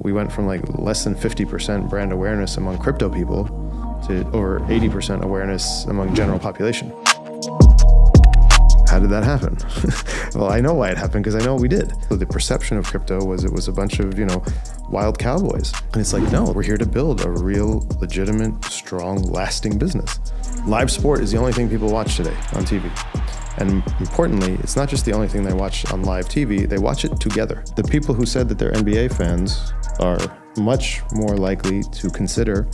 We went from like less than 50% brand awareness among crypto people to over 80% awareness among general population. How did that happen? Well, I know why it happened because I know what we did. The perception of crypto was it was a bunch of, wild cowboys. And it's like, no, we're here to build a real, legitimate, strong, lasting business. Live sport is the only thing people watch today on TV. And importantly, it's not just the only thing they watch on live TV, they watch it together. The people who said that they're NBA fans are much more likely to consider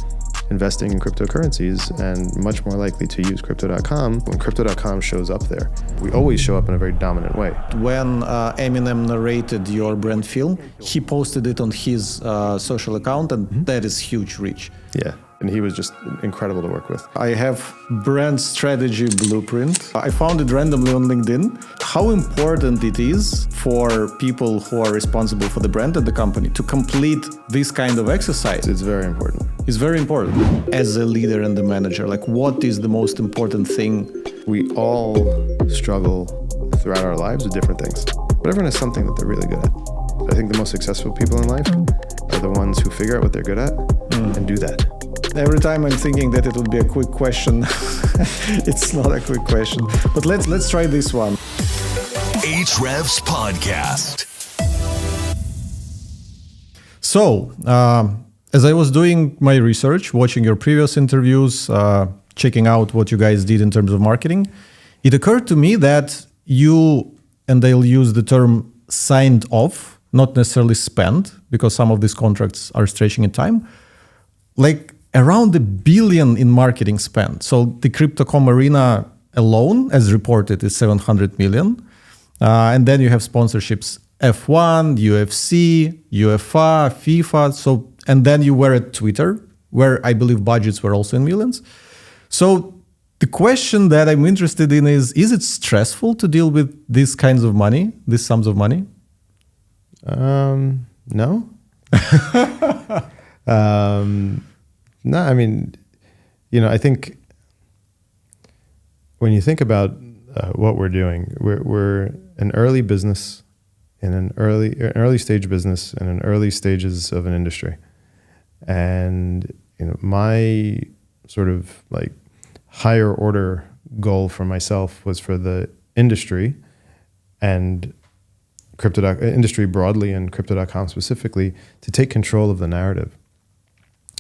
investing in cryptocurrencies and much more likely to use Crypto.com when Crypto.com shows up there. We always show up in a very dominant way. When Eminem narrated your brand film, he posted it on his social account, and that is huge reach. Yeah, and he was just incredible to work with. I have brand strategy blueprint. I found it randomly on LinkedIn. How important it is for people who are responsible for the brand at the company to complete this kind of exercise. It's very important. It's very important. As a leader and a manager, what is the most important thing? We all struggle throughout our lives with different things, but everyone has something that they're really good at. I think the most successful people in life are the ones who figure out what they're good at and do that. Every time I'm thinking that it would be a quick question, it's not a quick question. But let's try this one. Ahrefs Podcast. So, as I was doing my research, watching your previous interviews, checking out what you guys did in terms of marketing, it occurred to me that you, and I'll use the term signed off, not necessarily spent, because some of these contracts are stretching in time, around $1 billion in marketing spend. So the Crypto.com arena alone, as reported, is $700 million. And then you have sponsorships F1, UFC, UEFA, FIFA. So, and then you were at Twitter, where I believe budgets were also in millions. So the question that I'm interested in is it stressful to deal with these kinds of money, these sums of money? No. No, I mean, I think when you think about what we're doing, we're an early business in an early stage business in an early stages of an industry. And, my sort of higher order goal for myself was for the industry and industry broadly and Crypto.com specifically to take control of the narrative.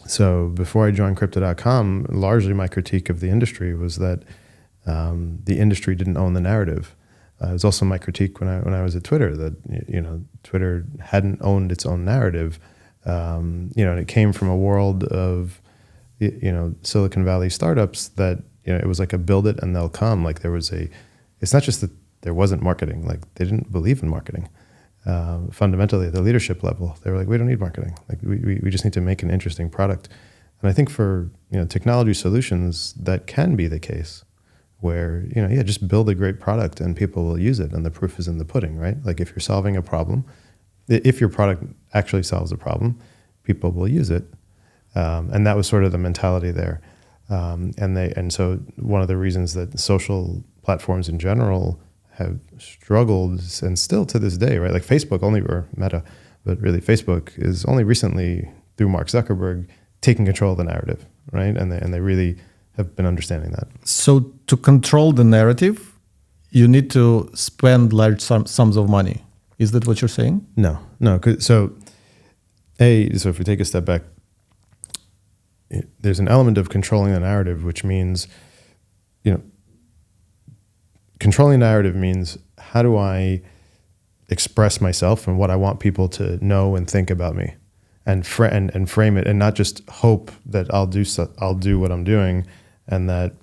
So before I joined Crypto.com, largely my critique of the industry was that the industry didn't own the narrative. It was also my critique when I was at Twitter that Twitter hadn't owned its own narrative. And it came from a world of Silicon Valley startups that it was like a build it and they'll come. It's not just that there wasn't marketing. They didn't believe in marketing. Fundamentally at the leadership level, they were like, we don't need marketing. We just need to make an interesting product. And I think for technology solutions, that can be the case where, just build a great product and people will use it and the proof is in the pudding, right? If you're solving a problem, if your product actually solves a problem, people will use it. And that was sort of the mentality there. And so one of the reasons that social platforms in general have struggled, and still to this day, right? Facebook or Meta, but really Facebook is only recently, through Mark Zuckerberg, taking control of the narrative, right? And they really have been understanding that. So to control the narrative, you need to spend large sums of money. Is that what you're saying? No. So if we take a step back, there's an element of controlling the narrative, which means, controlling narrative means how do I express myself and what I want people to know and think about me, and frame it, and not just hope that I'll do what I'm doing, and that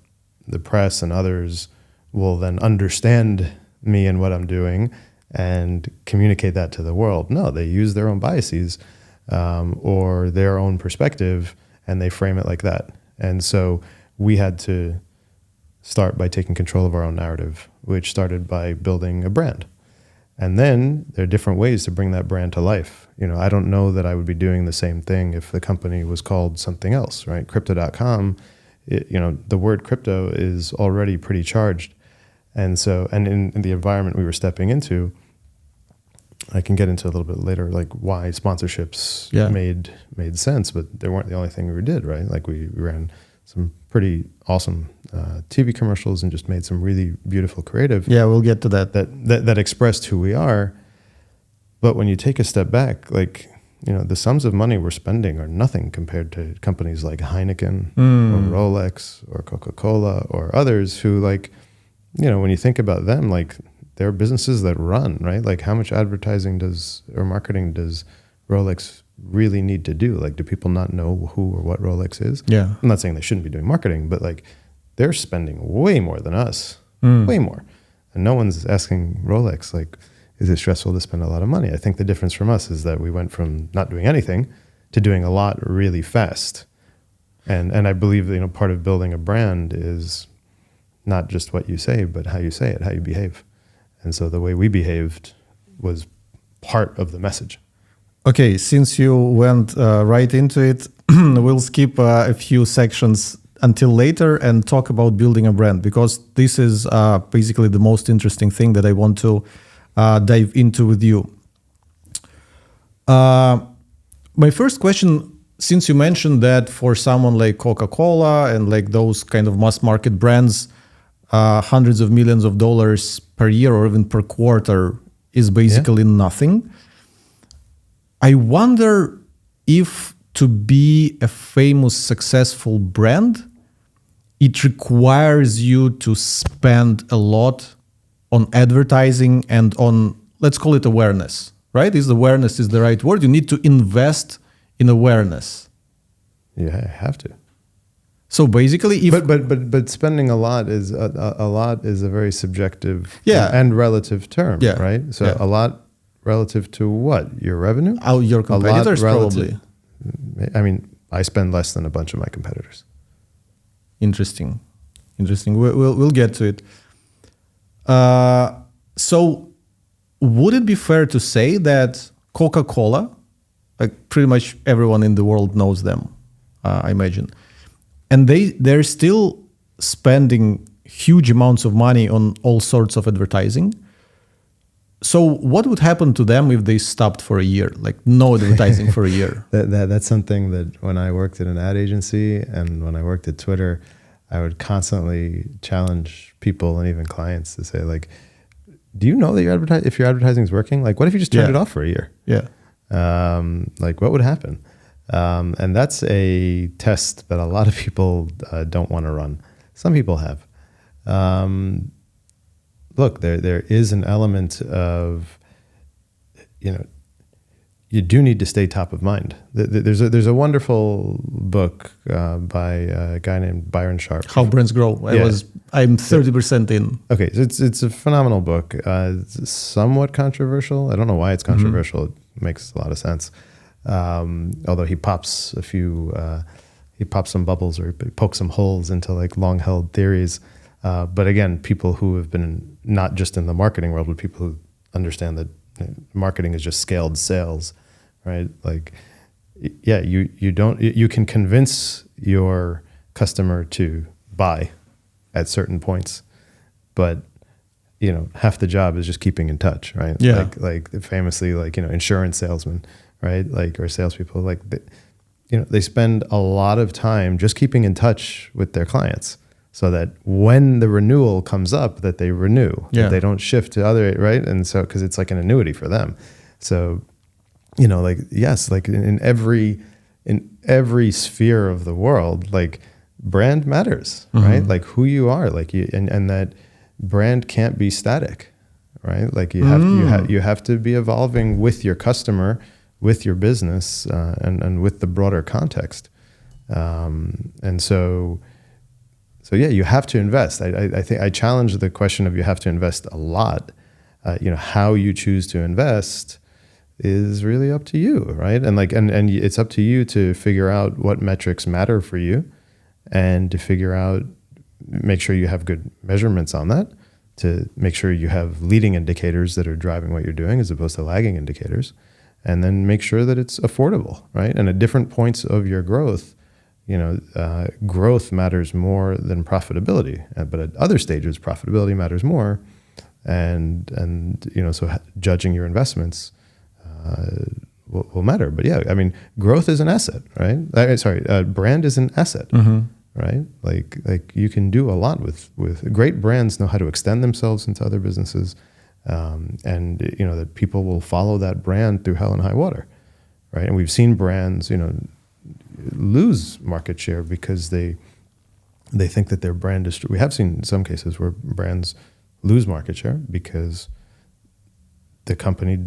the press and others will then understand me and what I'm doing and communicate that to the world. No, they use their own biases or their own perspective, and they frame it like that. And so we had to start by taking control of our own narrative, which started by building a brand. And then there are different ways to bring that brand to life. I don't know that I would be doing the same thing if the company was called something else, right? Crypto.com, the word crypto is already pretty charged. And so, and in the environment we were stepping into, I can get into a little bit later, like why sponsorships made sense, but they weren't the only thing we did, right? Like we ran some pretty awesome TV commercials and just made some really beautiful creative. Yeah, we'll get to that. That expressed who we are. But when you take a step back, like, you know, the sums of money we're spending are nothing compared to companies like Heineken or Rolex or Coca-Cola or others who, like, you know, when you think about them, like, they're businesses that run, right? Like, how much advertising or marketing does Rolex really need to do? Like, do people not know who or what Rolex is? Yeah. I'm not saying they shouldn't be doing marketing, but like, they're spending way more than us, way more. And no one's asking Rolex, like, is it stressful to spend a lot of money? I think the difference from us is that we went from not doing anything to doing a lot really fast. And I believe that, you know, part of building a brand is not just what you say, but how you say it, how you behave. And so the way we behaved was part of the message. Okay, since you went right into it, we'll skip a few sections until later and talk about building a brand, because this is basically the most interesting thing that I want to dive into with you. My first question, since you mentioned that for someone like Coca-Cola and like those kind of mass market brands, hundreds of millions of dollars per year or even per quarter is basically nothing. I wonder if to be a famous, successful brand, it requires you to spend a lot on advertising and on, let's call it awareness, right? Awareness is the right word? You need to invest in awareness. Yeah, I have to. So basically, if but spending a lot is a very subjective and relative term, right? So a lot relative to what? Your revenue? Your competitors probably. I mean, I spend less than a bunch of my competitors. Interesting. We'll get to it. So would it be fair to say that Coca-Cola, like pretty much everyone in the world knows them, I imagine, and they're still spending huge amounts of money on all sorts of advertising. So what would happen to them if they stopped for a year, like no advertising for a year? That's something that when I worked at an ad agency and when I worked at Twitter, I would constantly challenge people and even clients to say, like, do you know that if your advertising is working? Like, what if you just turned it off for a year? Yeah. Like, what would happen? And that's a test that a lot of people don't want to run. Some people have. Look, there is an element of, you know, you do need to stay top of mind. There's a wonderful book by a guy named Byron Sharp. How Brands Grow. I'm 30% in. Okay, so it's a phenomenal book. It's somewhat controversial. I don't know why it's controversial. It makes a lot of sense. Although he pops some bubbles or he pokes some holes into like long-held theories. But again, people who have been not just in the marketing world, but people who understand that marketing is just scaled sales, right? Like, yeah, you can convince your customer to buy at certain points, but you know, half the job is just keeping in touch, right? Yeah. Like famously, like, you know, insurance salesmen, right? Like, or salespeople, like, they spend a lot of time just keeping in touch with their clients, so that when the renewal comes up, that they renew, that they don't shift to other, right? And so, because it's like an annuity for them. So, you know, like, yes, like in every sphere of the world, like brand matters, right? Like who you are, like and that brand can't be static, right? Like you have to be evolving with your customer, with your business, and with the broader context. And so yeah, you have to invest. I think I challenge the question of you have to invest a lot. You know, how you choose to invest is really up to you, right? And like, and it's up to you to figure out what metrics matter for you, and to make sure you have good measurements on that, to make sure you have leading indicators that are driving what you're doing as opposed to lagging indicators, and then make sure that it's affordable, right? And at different points of your growth, you know, growth matters more than profitability, but at other stages, profitability matters more. And you know, so judging your investments will matter. But yeah, I mean, growth is an asset, right? Brand is an asset, right? Like you can do a lot with great brands know how to extend themselves into other businesses, and that people will follow that brand through hell and high water, right? And we've seen brands, lose market share because they think that their brand is. We have seen some cases where brands lose market share because the company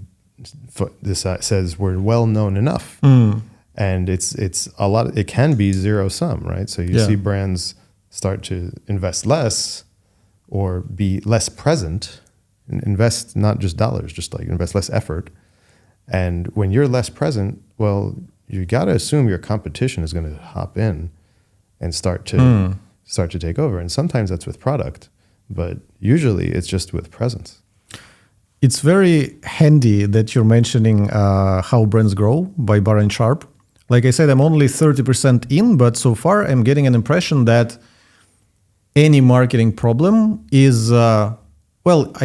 says we're well known enough, and it's a lot. It can be zero sum, right? So you see brands start to invest less or be less present, invest not just dollars, just like invest less effort. And when you're less present, well, you got to assume your competition is going to hop in and start to take over. And sometimes that's with product, but usually it's just with presence. It's very handy that you're mentioning How Brands Grow by Baron Sharp. Like I said, I'm only 30% in, but so far I'm getting an impression that any marketing problem is, I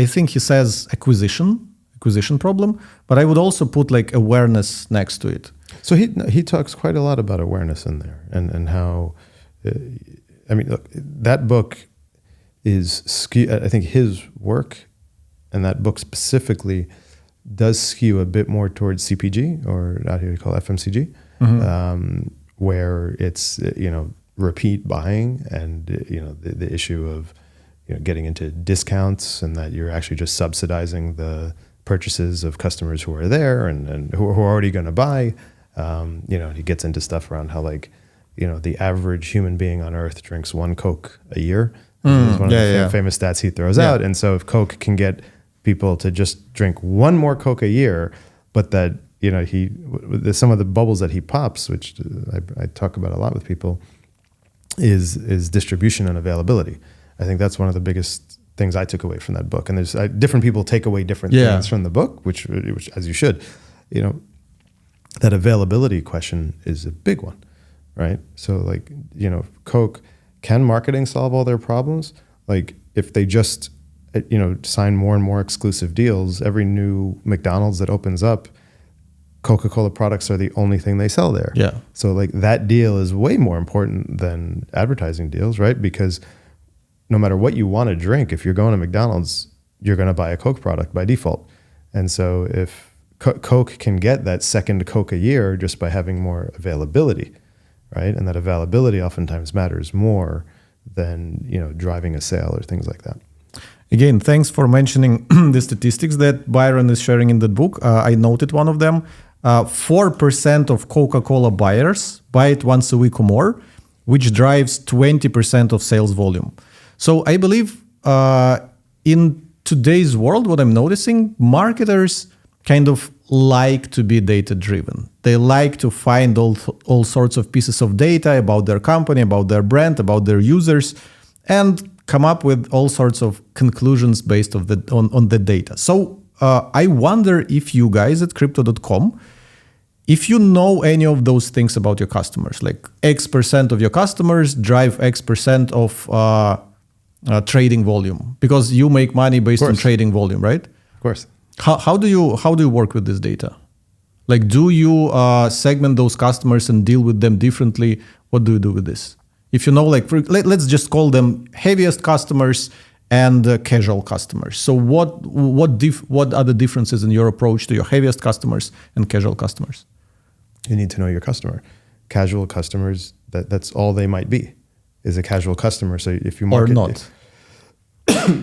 think he says acquisition problem, but I would also put like awareness next to it. So he talks quite a lot about awareness in there and how, look, that book is, I think his work and that book specifically does skew a bit more towards CPG, or out here we call FMCG, where it's, repeat buying and, the issue of, getting into discounts and that you're actually just subsidizing the purchases of customers who are there and who are already going to buy. He gets into stuff around how the average human being on earth drinks one Coke a year. It's one of the famous stats he throws out. And so if Coke can get people to just drink one more Coke a year, but that, some of the bubbles that he pops, which I talk about a lot with people, is distribution and availability. I think that's one of the biggest things I took away from that book. And there's different people take away different things from the book, which as you should, that availability question is a big one, right? So Coke, can marketing solve all their problems? Like if they just, sign more and more exclusive deals, every new McDonald's that opens up, Coca-Cola products are the only thing they sell there. Yeah. So that deal is way more important than advertising deals, right? Because no matter what you want to drink, if you're going to McDonald's, you're going to buy a Coke product by default. And so if Coke can get that second Coke a year just by having more availability, right? And that availability oftentimes matters more than, driving a sale or things like that. Again, thanks for mentioning the statistics that Byron is sharing in the book. I noted one of them. 4% of Coca-Cola buyers buy it once a week or more, which drives 20% of sales volume. So I believe in today's world, what I'm noticing, marketers kind of like to be data-driven. They like to find all sorts of pieces of data about their company, about their brand, about their users, and come up with all sorts of conclusions based on the data. So I wonder if you guys at Crypto.com, if you know any of those things about your customers, like X% of your customers drive X% of trading volume, because you make money based on trading volume, right? Of course. How do you work with this data? Like, do you segment those customers and deal with them differently? What do you do with this? If you know, let's just call them heaviest customers and casual customers. So what are the differences in your approach to your heaviest customers and casual customers? You need to know your customer. Casual customers, that's all they might be, is a casual customer. So if you market, or not.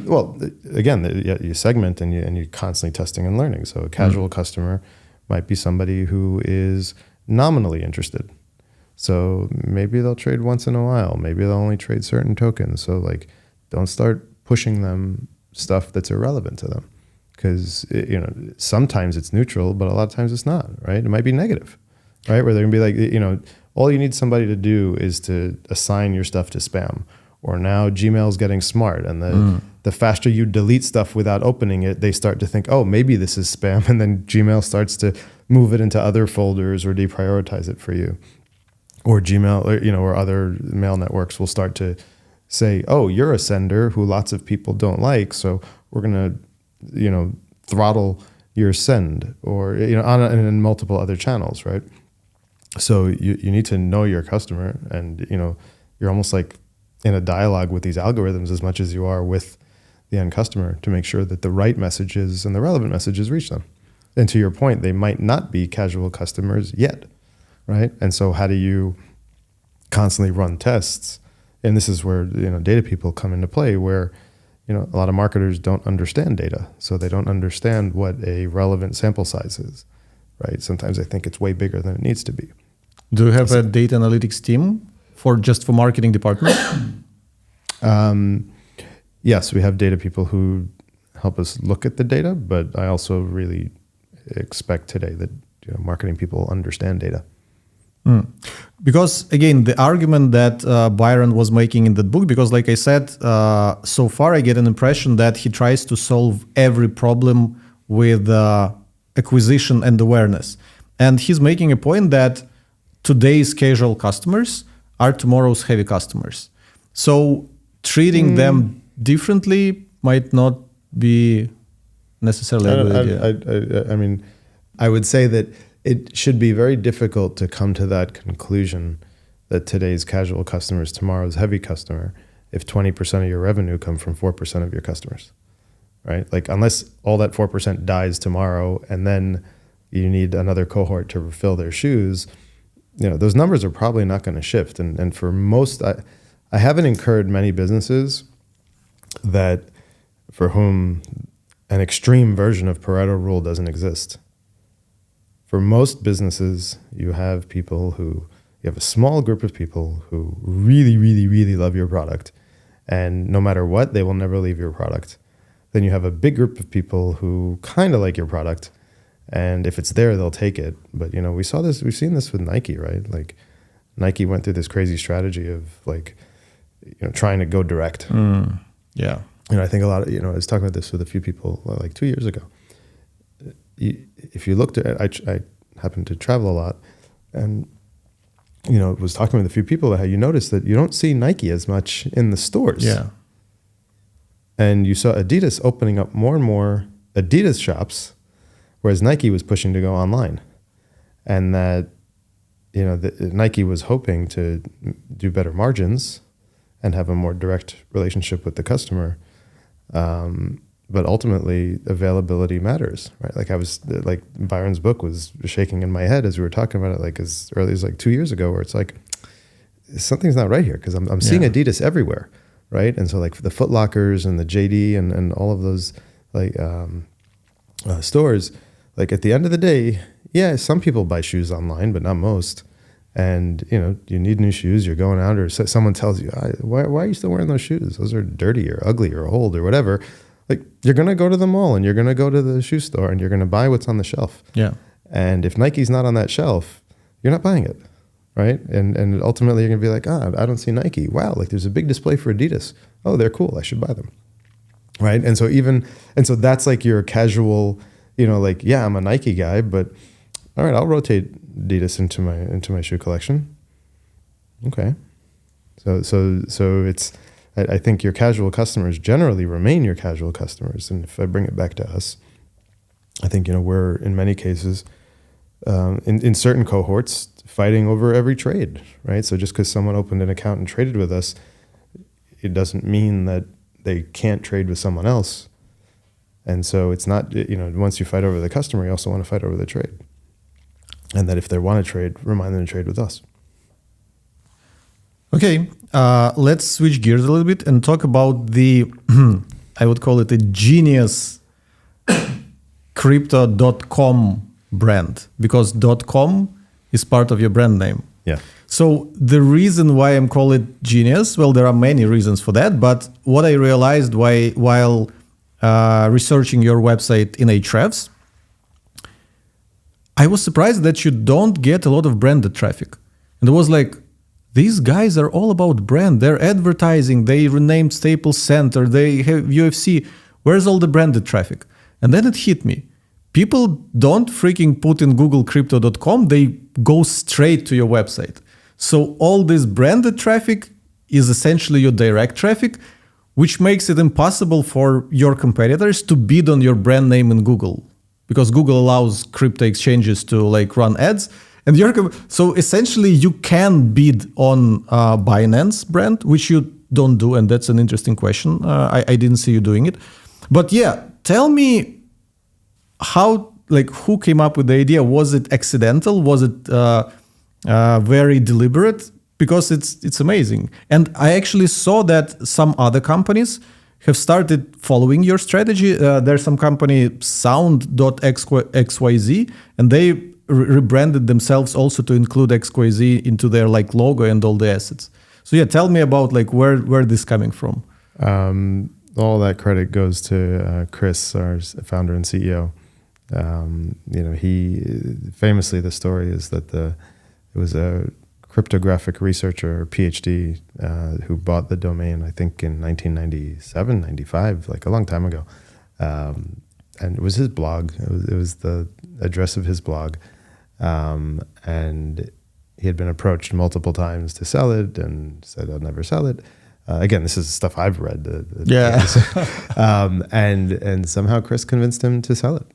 Well, again, you segment and you're constantly testing and learning. So a casual customer might be somebody who is nominally interested. So maybe they'll trade once in a while. Maybe they'll only trade certain tokens. So don't start pushing them stuff that's irrelevant to them, because sometimes it's neutral, but a lot of times it's not, right? It might be negative, right? Where they're gonna be all you need somebody to do is to assign your stuff to spam. Or now Gmail's getting smart, and the faster you delete stuff without opening it, they start to think, oh, maybe this is spam, and then Gmail starts to move it into other folders or deprioritize it for you. Or Gmail, or other mail networks will start to say, oh, you're a sender who lots of people don't like, so we're gonna, throttle your send, or in multiple other channels, right? So you need to know your customer, and you're almost like in a dialogue with these algorithms as much as you are with the end customer to make sure that the right messages and the relevant messages reach them. And to your point, they might not be casual customers yet, right? And so how do you constantly run tests? And this is where data people come into play, where a lot of marketers don't understand data, so they don't understand what a relevant sample size is, right? Sometimes I think it's way bigger than it needs to be. Do you have a data analytics team for marketing department? Yes, we have data people who help us look at the data, but I also really expect today that marketing people understand data. Because again, the argument that Byron was making in the book, because like I said, so far I get an impression that he tries to solve every problem with acquisition and awareness. And he's making a point that today's casual customers are tomorrow's heavy customers. So treating them differently might not be necessarily a good idea. I mean, I would say that it should be very difficult to come to that conclusion that today's casual customer is tomorrow's heavy customer if 20% of your revenue come from 4% of your customers, right? Like, unless all that 4% dies tomorrow and then you need another cohort to fill their shoes, those numbers are probably not going to shift. And for most, I haven't incurred many businesses that for whom an extreme version of Pareto rule doesn't exist. For most businesses, you have a small group of people who really, really, really love your product. And no matter what, they will never leave your product. Then you have a big group of people who kind of like your product. And if it's there, they'll take it. But, we've seen this with Nike, right? Like, Nike went through this crazy strategy of trying to go direct. Yeah. I think a lot of, I was talking about this with a few people like 2 years ago. If you looked at, I happen to travel a lot, and was talking with a few people about how you notice that you don't see Nike as much in the stores. Yeah. And you saw Adidas opening up more and more Adidas shops, whereas Nike was pushing to go online. And that, Nike was hoping to do better margins and have a more direct relationship with the customer. But ultimately, availability matters, right? Like Byron's book was shaking in my head as we were talking about it, like as early as 2 years ago, where it's like, something's not right here, because I'm seeing Adidas everywhere, right? And so the Foot Lockers and the JD and all of those stores, at the end of the day, yeah, some people buy shoes online, but not most. And, you need new shoes, you're going out, or someone tells you, why are you still wearing those shoes? Those are dirty or ugly or old or whatever. You're going to go to the mall and you're going to go to the shoe store and you're going to buy what's on the shelf. Yeah. And if Nike's not on that shelf, you're not buying it, right? And ultimately you're going to be like, I don't see Nike. Wow, there's a big display for Adidas. Oh, they're cool, I should buy them, right? And so that's your casual, yeah, I'm a Nike guy, but all right, I'll rotate Adidas into my shoe collection. Okay. So it's, I think your casual customers generally remain your casual customers. And if I bring it back to us, I think, we're in many cases, in certain cohorts, fighting over every trade, right? So just because someone opened an account and traded with us, it doesn't mean that they can't trade with someone else. And so it's not, once you fight over the customer, you also want to fight over the trade. And that if they want to trade, remind them to trade with us. Okay, let's switch gears a little bit and talk about the, I would call it a genius crypto.com brand, because .com is part of your brand name. Yeah. So the reason why I'm calling it genius, well, there are many reasons for that, but what I realized while researching your website in Ahrefs, I was surprised that you don't get a lot of branded traffic. And it was like, these guys are all about brand. They're advertising. They renamed Staples Center. They have UFC. Where's all the branded traffic? And then it hit me. People don't freaking put in Google crypto.com. They go straight to your website. So all this branded traffic is essentially your direct traffic, which makes it impossible for your competitors to bid on your brand name in Google. because Google allows crypto exchanges to like run ads. And so essentially you can bid on Binance brand, which you don't do. And that's an interesting question. I didn't see you doing it. But yeah, tell me how, like, who came up with the idea? Was it accidental? Was it very deliberate? Because it's amazing. And I actually saw that some other companies have started following your strategy. There's some company, Sound.xyz, and they rebranded themselves also to include XYZ into their like logo and all the assets. So yeah, tell me about like where this coming from. All that credit goes to Chris, our founder and CEO. He famously, the story is that it was a cryptographic researcher, or PhD, who bought the domain, I think in 1997, 95, like a long time ago. And it was his blog. It was the address of his blog. And he had been approached multiple times to sell it and said, I'll never sell it. Again, this is stuff I've read. And somehow Chris convinced him to sell it.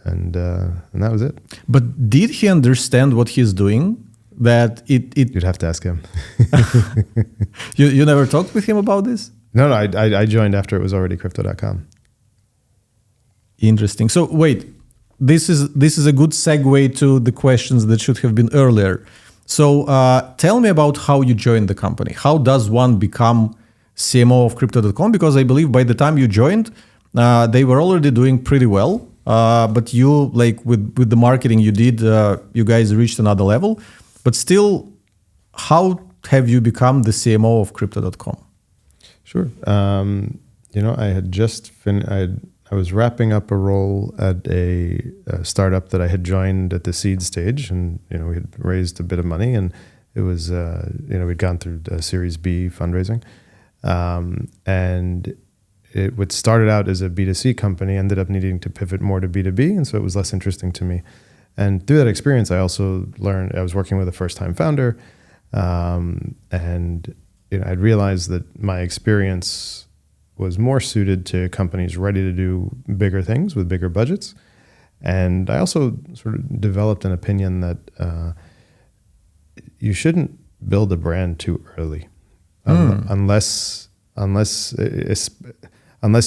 And that was it. But did he understand what he's doing? That it You'd have to ask him. You never talked with him about this? No, I joined after it was already crypto.com. Interesting. So wait, this is a good segue to the questions that should have been earlier. So tell me about how you joined the company. How does one become CMO of crypto.com? Because I believe by the time you joined, they were already doing pretty well. But you, like with the marketing you did, you guys reached another level. But still, how have you become the CMO of crypto.com? Sure. I had just I was wrapping up a role at a startup that I had joined at the seed stage, and we had raised a bit of money, and it was we'd gone through a Series B fundraising, and it started out as a B2C company, ended up needing to pivot more to B2B, and so it was less interesting to me. And through that experience, I also learned, I was working with a first-time founder, and I'd realized that my experience was more suited to companies ready to do bigger things with bigger budgets. And I also sort of developed an opinion that you shouldn't build a brand too early, unless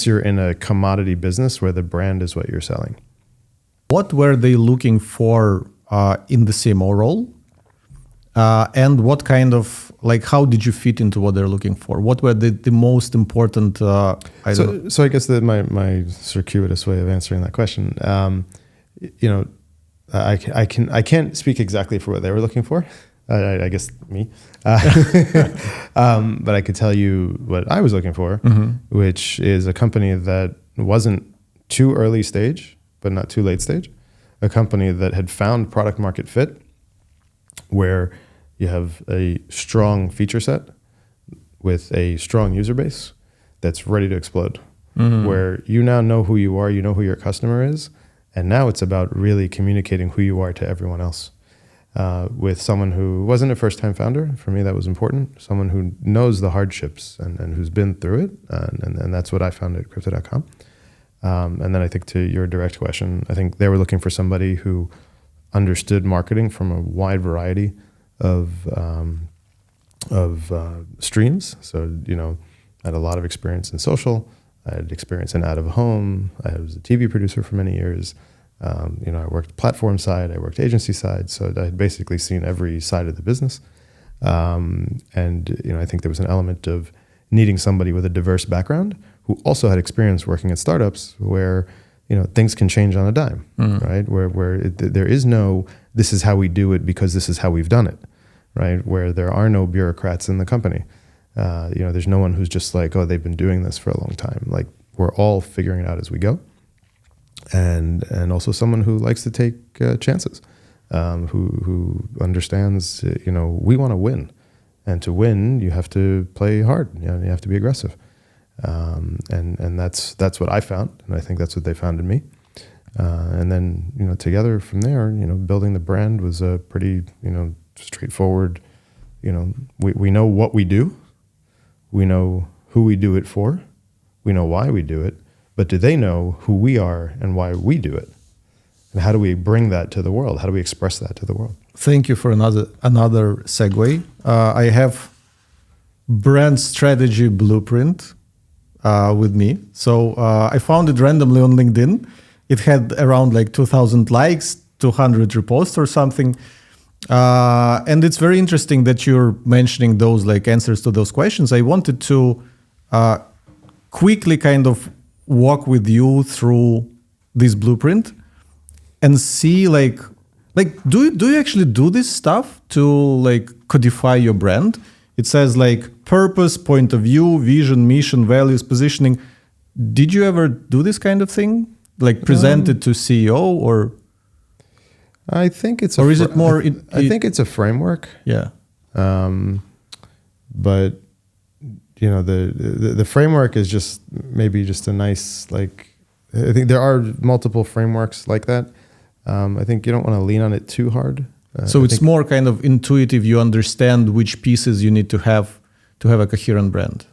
you're in a commodity business where the brand is what you're selling. What were they looking for in the CMO role? And what kind of, like, how did you fit into what they're looking for? What were the most important? So I guess that my circuitous way of answering that question, I can't speak exactly for what they were looking for. I guess me, but I could tell you what I was looking for, which is a company that wasn't too early stage, but not too late stage, a company that had found product market fit, where you have a strong feature set with a strong user base that's ready to explode, where you now know who you are, you know who your customer is, and now it's about really communicating who you are to everyone else. With someone who wasn't a first-time founder, for me that was important, someone who knows the hardships and who's been through it, and that's what I found at Crypto.com. And then I think to your direct question, I think they were looking for somebody who understood marketing from a wide variety of streams. So, I had a lot of experience in social. I had experience in out of home. I was a TV producer for many years. I worked platform side. I worked agency side. So I had basically seen every side of the business. And I think there was an element of needing somebody with a diverse background who also had experience working at startups where, things can change on a dime, right? Where there is no, this is how we do it because this is how we've done it, right? Where there are no bureaucrats in the company. There's no one who's just like, oh, they've been doing this for a long time. Like, we're all figuring it out as we go. And also someone who likes to take chances, who understands, we want to win. And to win, you have to play hard. You have to be aggressive. And that's what I found, and I think that's what they found in me. And then together from there, building the brand was a pretty straightforward. We know what we do, we know who we do it for, we know why we do it, but do they know who we are and why we do it? And how do we bring that to the world? How do we express that to the world? Thank you for another segue. I have brand strategy blueprint with me. So I found it randomly on LinkedIn. It had around like 2,000 likes, 200 reposts or something. And it's very interesting that you're mentioning those like answers to those questions. I wanted to quickly kind of walk with you through this blueprint and see like do you actually do this stuff to like codify your brand? It says like purpose, point of view, vision, mission, values, positioning. Did you ever do this kind of thing? Like present it to CEO or? I think it's or is it more? I think it's a framework. Yeah. But you know the framework is just maybe just a nice like. I think there are multiple frameworks like that. I think you don't want to lean on it too hard. So it's more kind of intuitive. You understand which pieces you need to have a coherent brand.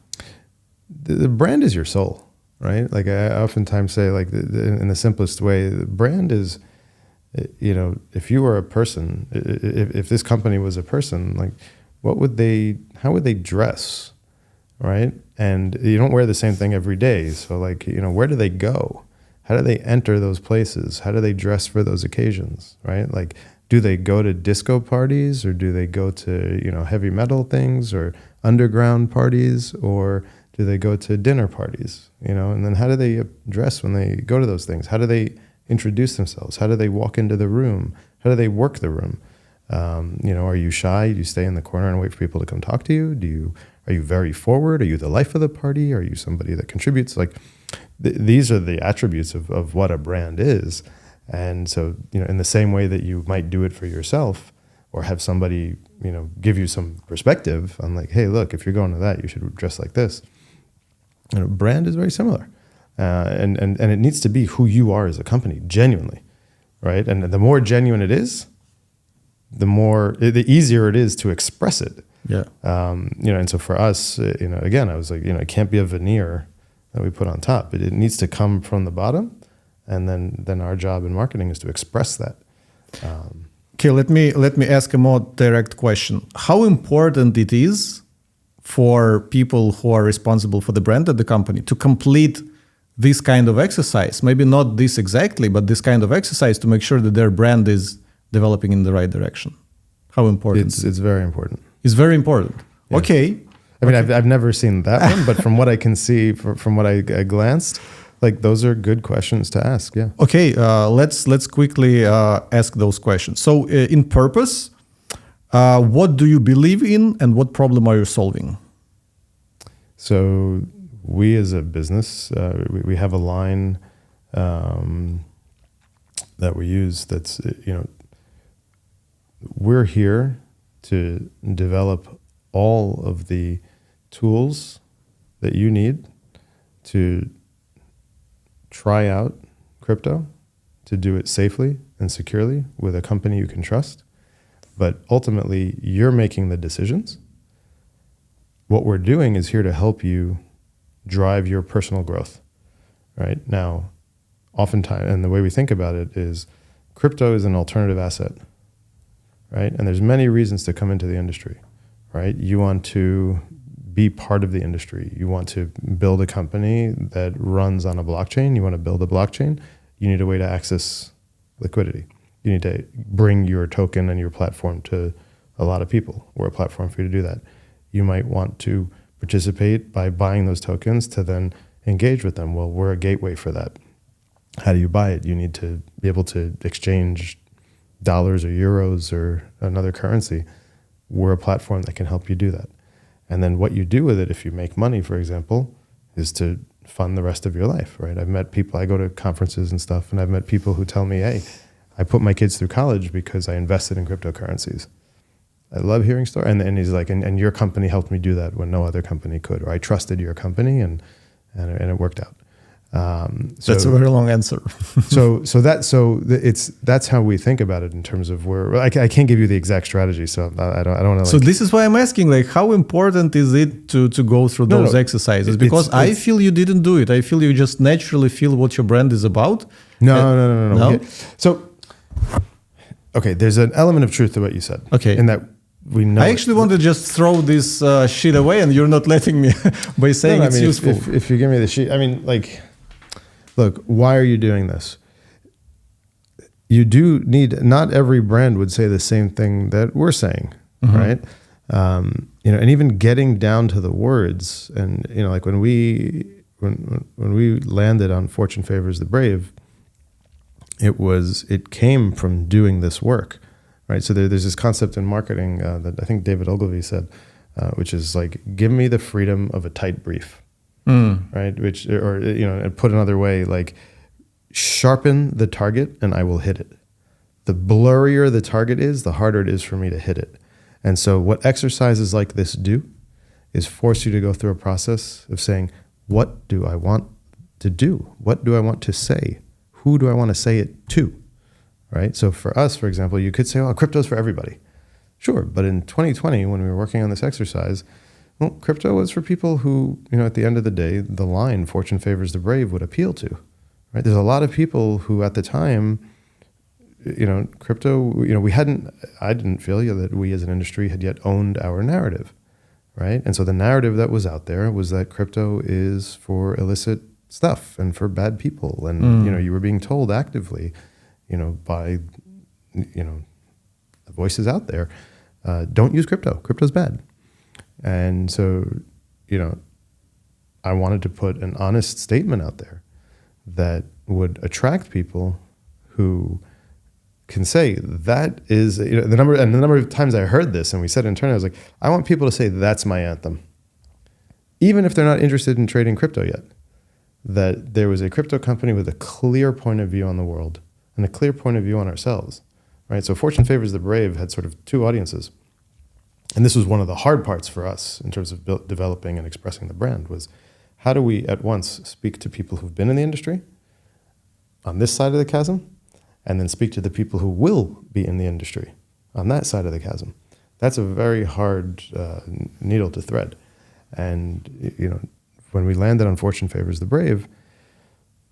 The brand is your soul, right? Like I oftentimes say, like in the simplest way, the brand is, you know, if you were a person, if this company was a person, like how would they dress, right? And you don't wear the same thing every day. So like, you know, where do they go? How do they enter those places? How do they dress for those occasions, right? Like, do they go to disco parties or do they go to, you know, heavy metal things or underground parties or do they go to dinner parties, you know? And then how do they dress when they go to those things? How do they introduce themselves? How do they walk into the room? How do they work the room? You know, are you shy? Do you stay in the corner and wait for people to come talk to you? Are you very forward? Are you the life of the party? Are you somebody that contributes? Like, these are the attributes of what a brand is. And so, you know, in the same way that you might do it for yourself or have somebody, you know, give you some perspective on like, hey, look, if you're going to that, you should dress like this. You know, brand is very similar. And it needs to be who you are as a company, genuinely, right? And the more genuine it is, the easier it is to express it. Yeah. You know, and so for us, you know, again, I was like, you know, it can't be a veneer that we put on top. It needs to come from the bottom. And then our job in marketing is to express that. Okay, let me ask a more direct question. How important it is for people who are responsible for the brand at the company to complete this kind of exercise? Maybe not this exactly, but this kind of exercise to make sure that their brand is developing in the right direction. How important? It's very important. It's very important. Yeah. Okay. I mean, I've never seen that one, but from what I can see, from what I glanced, like those are good questions to ask. Yeah. Okay. Let's quickly ask those questions. So, in purpose, what do you believe in, and what problem are you solving? So, we as a business, we have a line that we use. That's, you know, we're here to develop all of the tools that you need to try out crypto, to do it safely and securely with a company you can trust. But ultimately, you're making the decisions. What we're doing is here to help you drive your personal growth, right? Now, oftentimes, and the way we think about it is crypto is an alternative asset, right? And there's many reasons to come into the industry, right? You want to be part of the industry. You want to build a company that runs on a blockchain. You want to build a blockchain. You need a way to access liquidity. You need to bring your token and your platform to a lot of people. We're a platform for you to do that. You might want to participate by buying those tokens to then engage with them. Well, we're a gateway for that. How do you buy it? You need to be able to exchange dollars or euros or another currency. We're a platform that can help you do that. And then what you do with it, if you make money, for example, is to fund the rest of your life, right? I've met people, I go to conferences and stuff, and I've met people who tell me, hey, I put my kids through college because I invested in cryptocurrencies. I love hearing stories. And he's like, and your company helped me do that when no other company could, or I trusted your company and it worked out. That's a very long answer. That's how we think about it in terms of where I can't give you the exact strategy, so I don't want to. So this is why I'm asking, like, how important is it to go through those exercises? Because I feel you didn't do it. I feel you just naturally feel what your brand is about. No. okay, there's an element of truth to what you said. Okay. In that we know. I actually want to just throw this shit away, and you're not letting me by saying it's useful. If you give me the sheet, I mean, like, look, why are you doing this? You do need, not every brand would say the same thing that we're saying, right? And even getting down to the words, and like when we landed on Fortune Favors the Brave, it came from doing this work, right? So there's this concept in marketing that I think David Ogilvy said, which is like, give me the freedom of a tight brief, right? Which, or and put another way, like, sharpen the target and I will hit it. The blurrier the target is, the harder it is for me to hit it. And so what exercises like this do is force you to go through a process of saying, what do I want to do? What do I want to say? Who do I want to say it to? Right? So for us, for example, you could say, oh, crypto's for everybody. Sure. But in 2020, when we were working on this exercise, well, crypto was for people who, at the end of the day, the line Fortune Favors the Brave would appeal to. Right? There's a lot of people who at the time, crypto, I didn't feel that we as an industry had yet owned our narrative, right? And so the narrative that was out there was that crypto is for illicit stuff and for bad people. And, you were being told actively, by, the voices out there, don't use crypto. Crypto's bad. And so, I wanted to put an honest statement out there that would attract people who can say that is the number of times I heard this, and we said internally, I was like, I want people to say that's my anthem, even if they're not interested in trading crypto yet. That there was a crypto company with a clear point of view on the world and a clear point of view on ourselves, right? So Fortune Favors the Brave had sort of two audiences, and this was one of the hard parts for us in terms of developing and expressing the brand, was how do we at once speak to people who've been in the industry on this side of the chasm, and then speak to the people who will be in the industry on that side of the chasm. That's a very hard needle to thread. And, when we landed on Fortune Favors the Brave,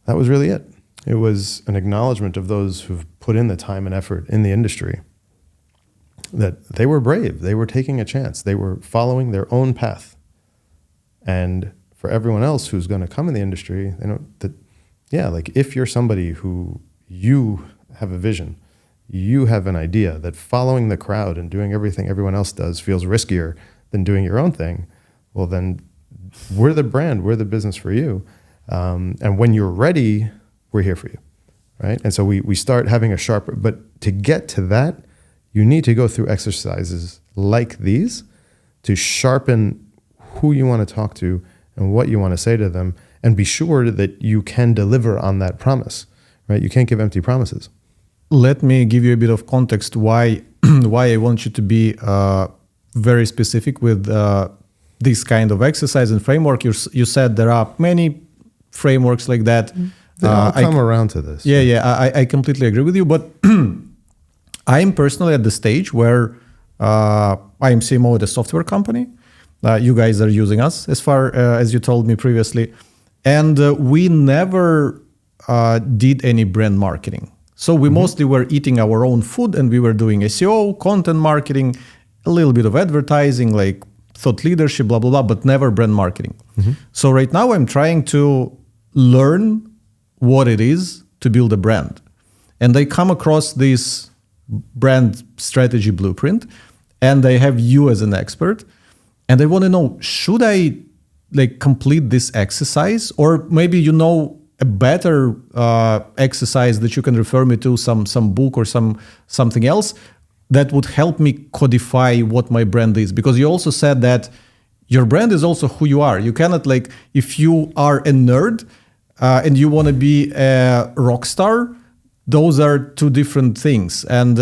that was really it. It was an acknowledgement of those who've put in the time and effort in the industry, that they were brave, they were taking a chance, they were following their own path. And for everyone else who's going to come in the industry, they know that, like, if you're somebody who you have a vision, you have an idea that following the crowd and doing everything everyone else does feels riskier than doing your own thing, well, then we're the brand, we're the business for you. And when you're ready, we're here for you, right? And so we start having a sharper, but to get to that, you need to go through exercises like these to sharpen who you want to talk to and what you want to say to them, and be sure that you can deliver on that promise, right? You can't give empty promises. Let me give you a bit of context why I want you to be very specific with this kind of exercise and framework. You said there are many frameworks like that. I'll come around to this. I completely agree with you. But I'm personally at the stage where I am CMO at a software company. You guys are using us, as far as you told me previously. And we never did any brand marketing. So we mostly were eating our own food, and we were doing SEO, content marketing, a little bit of advertising, like thought leadership, blah, blah, blah, but never brand marketing. So right now I'm trying to learn what it is to build a brand. And I come across this brand strategy blueprint, and I have you as an expert. And I want to know, should I complete this exercise, or maybe a better exercise that you can refer me to, some book or something else that would help me codify what my brand is? Because you also said that your brand is also who you are. You cannot, if you are a nerd and you want to be a rock star, those are two different things. And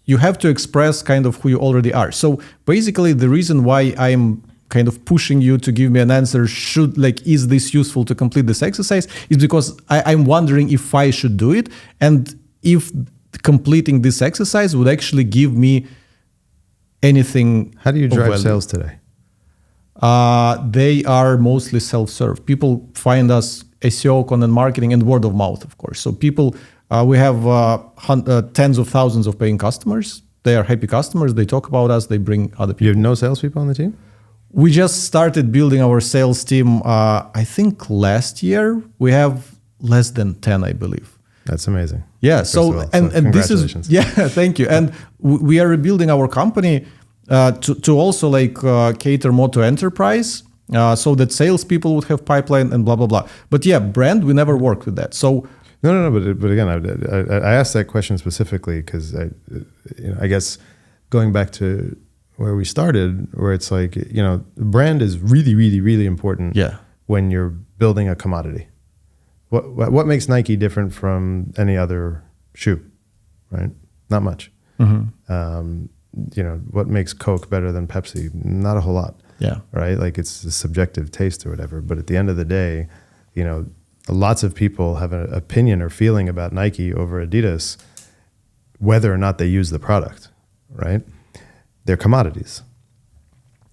you have to express kind of who you already are. So basically the reason why I'm kind of pushing you to give me an answer, is this useful to complete this exercise, is because I'm wondering if I should do it, and if completing this exercise would actually give me anything. How do you drive sales today? They are mostly self-serve. People find us SEO, content marketing, and word of mouth, of course. So people We have tens of thousands of paying customers. They are happy customers. They talk about us. They bring other people. You have no salespeople on the team? We just started building our sales team, I think last year. We have less than 10, I believe. That's amazing. Yeah. First of all, And this is, congratulations. yeah, thank you. And we are rebuilding our company to also cater more to enterprise so that salespeople would have pipeline and blah, blah, blah. But yeah, brand, we never worked with that. So No. But again, I asked that question specifically because I guess going back to where we started, where it's like, brand is really, really, really important. Yeah. When you're building a commodity. What makes Nike different from any other shoe, right? Not much. What makes Coke better than Pepsi? Not a whole lot. Yeah. Right. Like it's a subjective taste or whatever. But at the end of the day, lots of people have an opinion or feeling about Nike over Adidas, whether or not they use the product, right? They're commodities.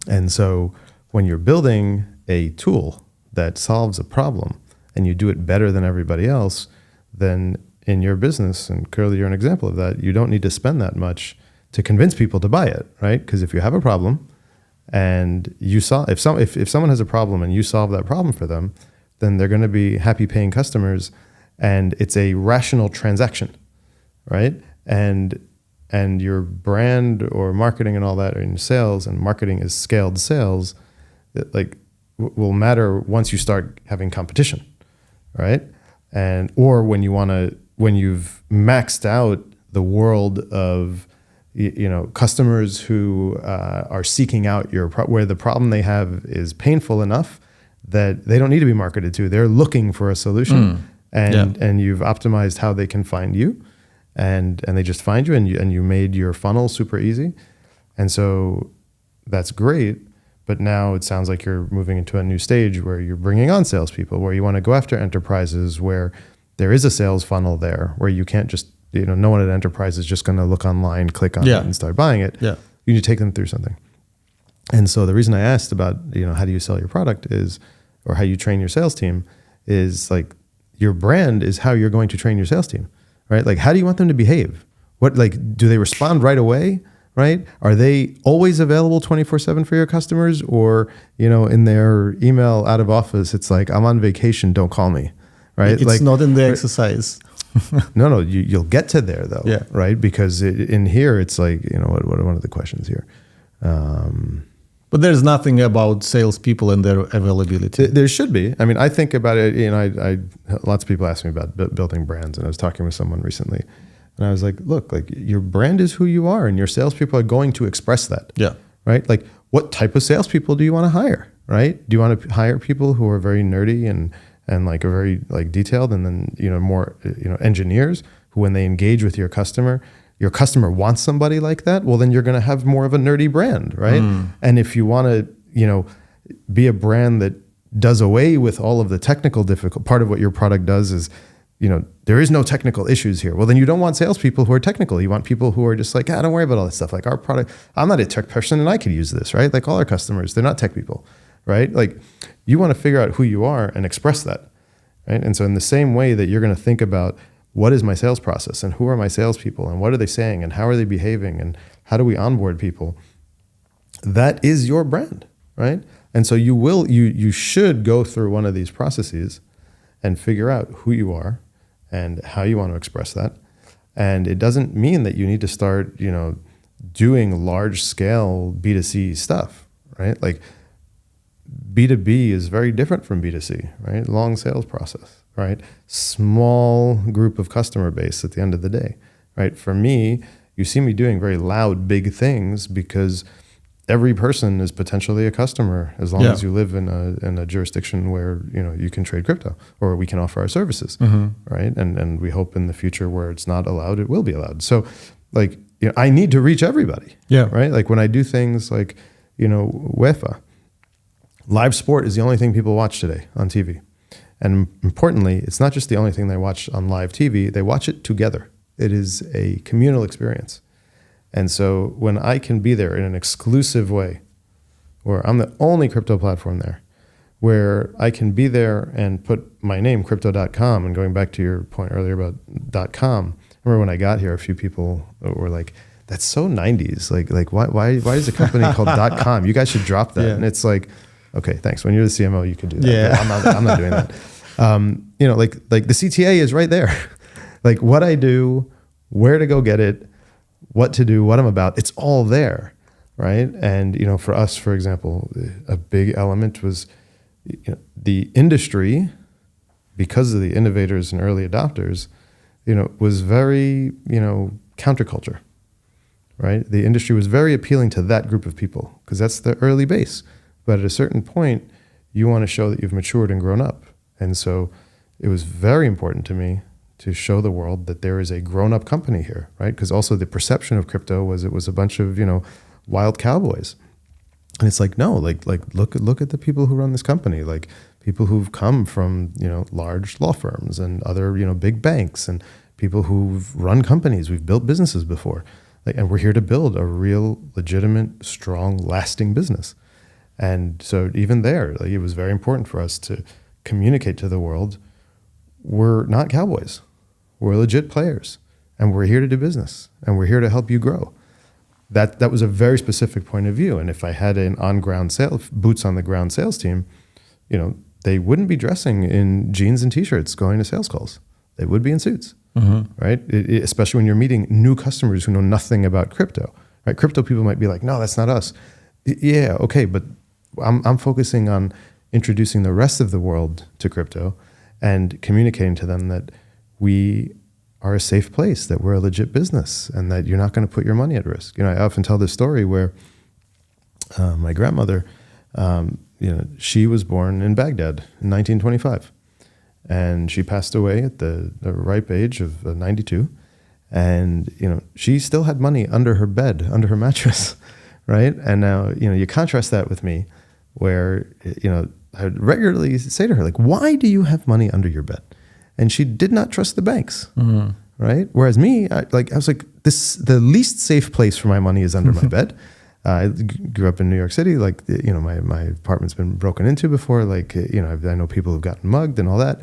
And so when you're building a tool that solves a problem and you do it better than everybody else, then in your business, and clearly you're an example of that, you don't need to spend that much to convince people to buy it, right? Because if you have a problem and if someone has a problem and you solve that problem for them, then they're going to be happy paying customers, and it's a rational transaction, right? And your brand or marketing and all that, or in sales, and marketing is scaled sales, that will matter once you start having competition, right? Or when you've maxed out the world of customers who are seeking out where the problem they have is painful enough that they don't need to be marketed to. They're looking for a solution, and you've optimized how they can find you, and they just find you, and you made your funnel super easy, and so that's great. But now it sounds like you're moving into a new stage where you're bringing on salespeople, where you want to go after enterprises, where there is a sales funnel there, where you can't just no one at enterprise is just going to look online, click on it, and start buying it. Yeah. You need to take them through something. And so the reason I asked about, how do you sell your product or how you train your sales team is your brand is how you're going to train your sales team, right? Like, how do you want them to behave? Do they respond right away, right? Are they always available 24/7 for your customers? Or, in their email out of office, it's like, I'm on vacation, don't call me, right? It's not in the exercise. No, you'll get to there though, yeah. Right? Because in here, it's like, what are one of the questions here? But there's nothing about salespeople and their availability. There should be. I mean, I think about it. Lots of people ask me about building brands, and I was talking with someone recently, and I was like, "Look, your brand is who you are, and your salespeople are going to express that." Yeah. Right. Like, what type of salespeople do you want to hire? Right? Do you want to hire people who are very nerdy and are very detailed, and then more engineers who, when they engage with your customer wants somebody like that? Well, then you're going to have more of a nerdy brand, right? And if you want to, be a brand that does away with all of the technical part of what your product does is, there is no technical issues here. Well, then you don't want salespeople who are technical. You want people who are just like, don't worry about all that stuff. Like, our product, I'm not a tech person and I could use this, right? Like all our customers, they're not tech people, right? Like, you want to figure out who you are and express that, right? And so in the same way that you're going to think about, what is my sales process, and who are my salespeople, and what are they saying, and how are they behaving, and how do we onboard people? That is your brand, right? And so you should go through one of these processes and figure out who you are and how you want to express that. And it doesn't mean that you need to start, doing large scale B2C stuff, right? Like, B2B is very different from B2C, right? Long sales process. Right? Small group of customer base at the end of the day, right? For me, you see me doing very loud, big things because every person is potentially a customer as long as you live in a jurisdiction where, you can trade crypto or we can offer our services, right? And we hope in the future where it's not allowed, it will be allowed. So I need to reach everybody, right? Like when I do things like, UEFA, live sport is the only thing people watch today on TV. And importantly, it's not just the only thing they watch on live TV, they watch it together. It is a communal experience. And so when I can be there in an exclusive way, where I'm the only crypto platform there, where I can be there and put my name, crypto.com, and going back to your point earlier about .com, I remember when I got here, a few people were like, that's so 90s. Like why is a company called .com? You guys should drop that. And it's like, okay, thanks. When you're the CMO, you can do that. Yeah. I'm not doing that. Like the CTA is right there. Like what I do, where to go get it, what to do, what I'm about, it's all there, right? And, for us, for example, a big element was the industry, because of the innovators and early adopters, was very, counterculture, right? The industry was very appealing to that group of people because that's the early base. But at a certain point, you want to show that you've matured and grown up. And so it was very important to me to show the world that there is a grown-up company here, right? Because also the perception of crypto was it was a bunch of, wild cowboys. And it's like, no, like look at the people who run this company, like people who've come from, large law firms and other, big banks and people who've run companies. We've built businesses before. And we're here to build a real, legitimate, strong, lasting business. And so even there, it was very important for us to communicate to the world, we're not cowboys. We're legit players, and we're here to do business, and we're here to help you grow. That was a very specific point of view. And if I had an on-ground boots on the ground sales team, they wouldn't be dressing in jeans and t-shirts going to sales calls. They would be in suits, right? Especially when you're meeting new customers who know nothing about crypto, right? Crypto people might be like, no, that's not us. Yeah, okay, but I'm focusing on introducing the rest of the world to crypto and communicating to them that we are a safe place, that we're a legit business, and that you're not going to put your money at risk. I often tell this story where my grandmother, she was born in Baghdad in 1925, and she passed away at the ripe age of 92, and she still had money under her bed, under her mattress, right? And now you contrast that with me, where I would regularly say to her, like, why do you have money under your bed? And she did not trust the banks, right? Whereas me, I was like, the least safe place for my money is under my bed. I grew up in New York City. Like, my apartment's been broken into before. Like, I know people who've gotten mugged and all that.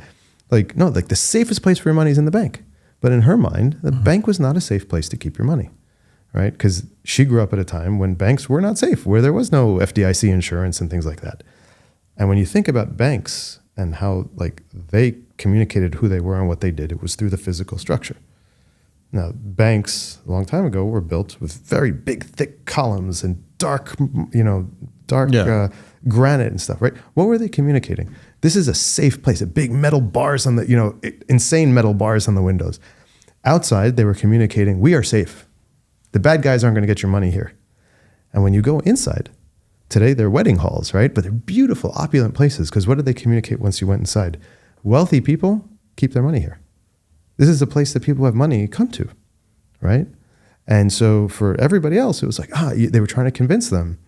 Like, no, like the safest place for your money is in the bank. But in her mind, the bank was not a safe place to keep your money, right? Because she grew up at a time when banks were not safe, where there was no FDIC insurance and things like that. And when you think about banks and how they communicated who they were and what they did, it was through the physical structure. Now, banks a long time ago were built with very big, thick columns and dark granite and stuff, right? What were they communicating? This is a safe place, big metal bars on the, insane metal bars on the windows. Outside, they were communicating, we are safe. The bad guys aren't going to get your money here. And when you go inside, today they're wedding halls, right? But they're beautiful, opulent places, because what did they communicate once you went inside? Wealthy people keep their money here. This is a place that people who have money come to, right? And so for everybody else, it was like, they were trying to convince them,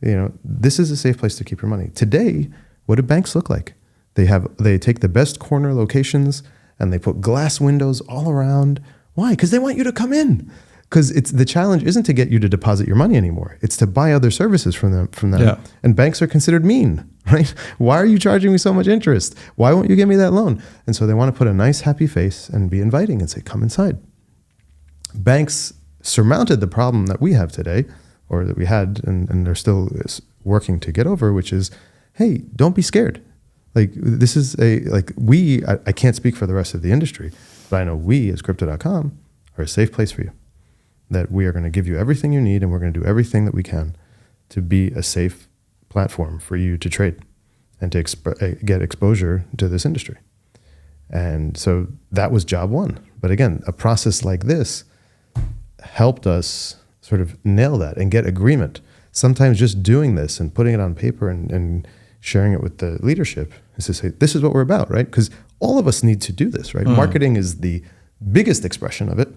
this is a safe place to keep your money. Today, what do banks look like? They take the best corner locations and they put glass windows all around. Why? Because they want you to come in. Because the challenge isn't to get you to deposit your money anymore. It's to buy other services from them. Yeah. And banks are considered mean, right? Why are you charging me so much interest? Why won't you give me that loan? And so they want to put a nice, happy face and be inviting and say, come inside. Banks surmounted the problem that we have today, or that we had, and they're still working to get over, which is, hey, don't be scared. This is I can't speak for the rest of the industry, but I know we as Crypto.com are a safe place for you. That we are going to give you everything you need, and we're going to do everything that we can to be a safe platform for you to trade and to get exposure to this industry. And so that was job one. But again, a process like this helped us sort of nail that and get agreement. Sometimes just doing this and putting it on paper and sharing it with the leadership is to say, this is what we're about, right? Because all of us need to do this, right? Marketing is the biggest expression of it.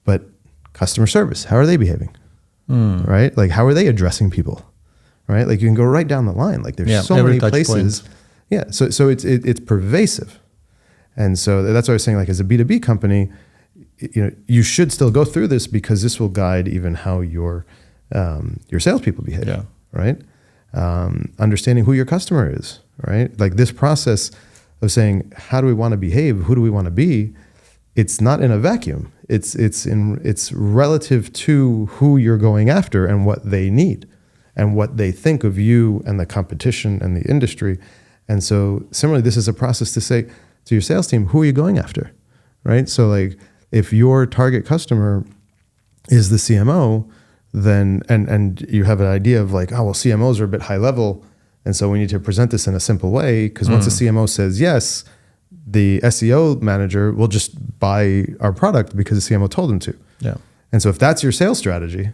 But customer service, how are they behaving? Right? How are they addressing people? Right? You can go right down the line. There's so many places. Point. Yeah. So it's pervasive. And so that's what I was saying, as a B2B company, you should still go through this because this will guide even how your salespeople behave. Yeah. Right? understanding who your customer is, right? Like this process of saying, how do we want to behave? Who do we want to be? It's not in a vacuum. It's relative to who you're going after and what they need and what they think of you and the competition and the industry. And so similarly, this is a process to say to your sales team, who are you going after, right? So like if your target customer is the CMO, then, and you have an idea of like, oh, well, CMOs are a bit high level. And so we need to present this in a simple way, because once the CMO says yes, the SEO manager will just buy our product because the CMO told him to. Yeah. And so if that's your sales strategy,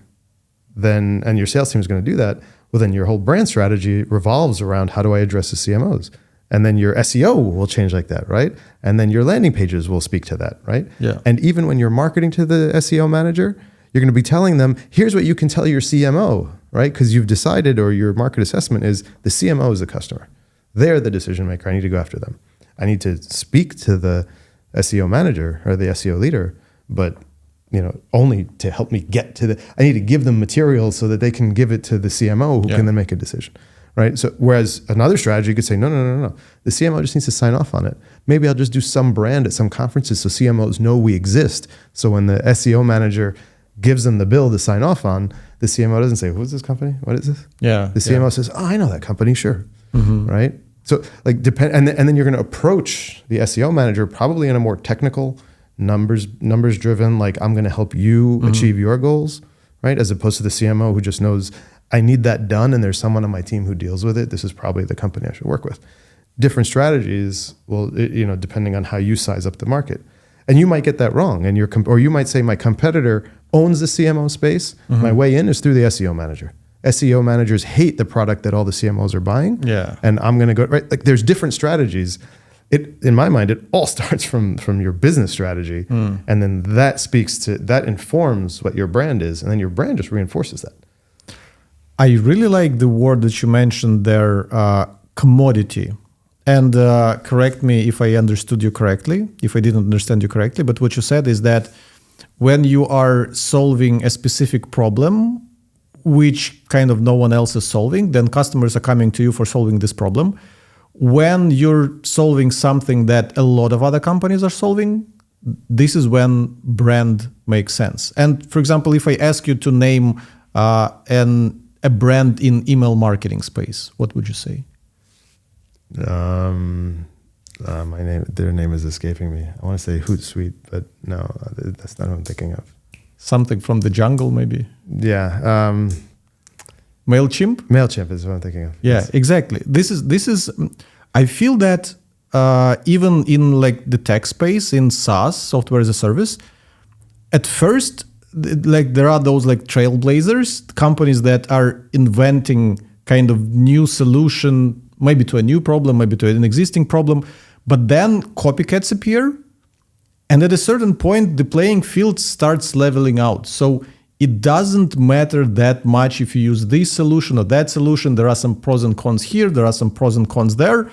then, and your sales team is going to do that, well, then your whole brand strategy revolves around how do I address the CMOs? And then your SEO will change like that, right? And then your landing pages will speak to that, right? Yeah. And even when you're marketing to the SEO manager, you're going to be telling them, here's what you can tell your CMO, right? Because you've decided, or your market assessment is the CMO is the customer. They're the decision maker. I need to go after them. I need to speak to the SEO manager or the SEO leader, but only to help me get to I need to give them material so that they can give it to the CMO who can then make a decision, right? So whereas another strategy could say, no. The CMO just needs to sign off on it. Maybe I'll just do some brand at some conferences so CMOs know we exist. So when the SEO manager gives them the bill to sign off on, the CMO doesn't say, who's this company? What is this? Yeah. The CMO says, oh, I know that company, sure. Right? So like and then you're going to approach the SEO manager probably in a more technical, numbers driven, like I'm going to help you achieve your goals, right? As opposed to the CMO who just knows I need that done and there's someone on my team who deals with it. This is probably the company I should work with. Different strategies, well, depending on how you size up the market. And you might get that wrong, and or you might say my competitor owns the CMO space. My way in is through the SEO manager. SEO managers hate the product that all the CMOs are buying. Yeah. And I'm going to go, right? Like there's different strategies. In my mind, it all starts from your business strategy. And then that informs what your brand is. And then your brand just reinforces that. I really like the word that you mentioned there, commodity. And correct me if I understood you correctly, if I didn't understand you correctly, but what you said is that when you are solving a specific problem, which kind of no one else is solving, then customers are coming to you for solving this problem. When you're solving something that a lot of other companies are solving, this is when brand makes sense. And for example, if I ask you to name a brand in email marketing space, what would you say? Their name is escaping me. I want to say Hootsuite, but no, that's not what I'm thinking of. Something from the jungle, maybe. Yeah. MailChimp? MailChimp is what I'm thinking of. Yeah, yes. Exactly. This is. I feel that even in like the tech space, in SaaS, software as a service, at first, like there are those like trailblazers, companies that are inventing kind of new solution, maybe to a new problem, maybe to an existing problem, but then copycats appear. And at a certain point, the playing field starts leveling out. So it doesn't matter that much if you use this solution or that solution. There are some pros and cons here. There are some pros and cons there.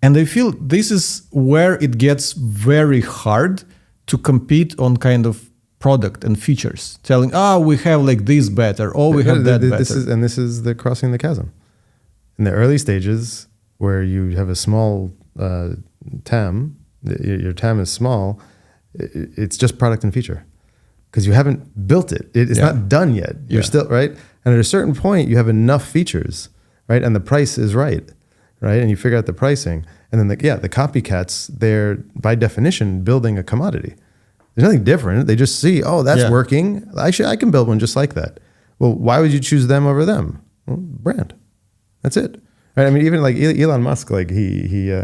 And I feel this is where it gets very hard to compete on kind of product and features. Telling, we have like this better, we have that better. This is the crossing the chasm. In the early stages where you have a small TAM, your TAM is small, it's just product and feature because you haven't built it. It's not done yet. You're still, right? And at a certain point, you have enough features, right? And the price is right? And you figure out the pricing. And then, the copycats, they're by definition building a commodity. There's nothing different. They just see, that's working. I can build one just like that. Well, why would you choose them over them? Well, brand. That's it. Right? I mean, even like Elon Musk, like okay,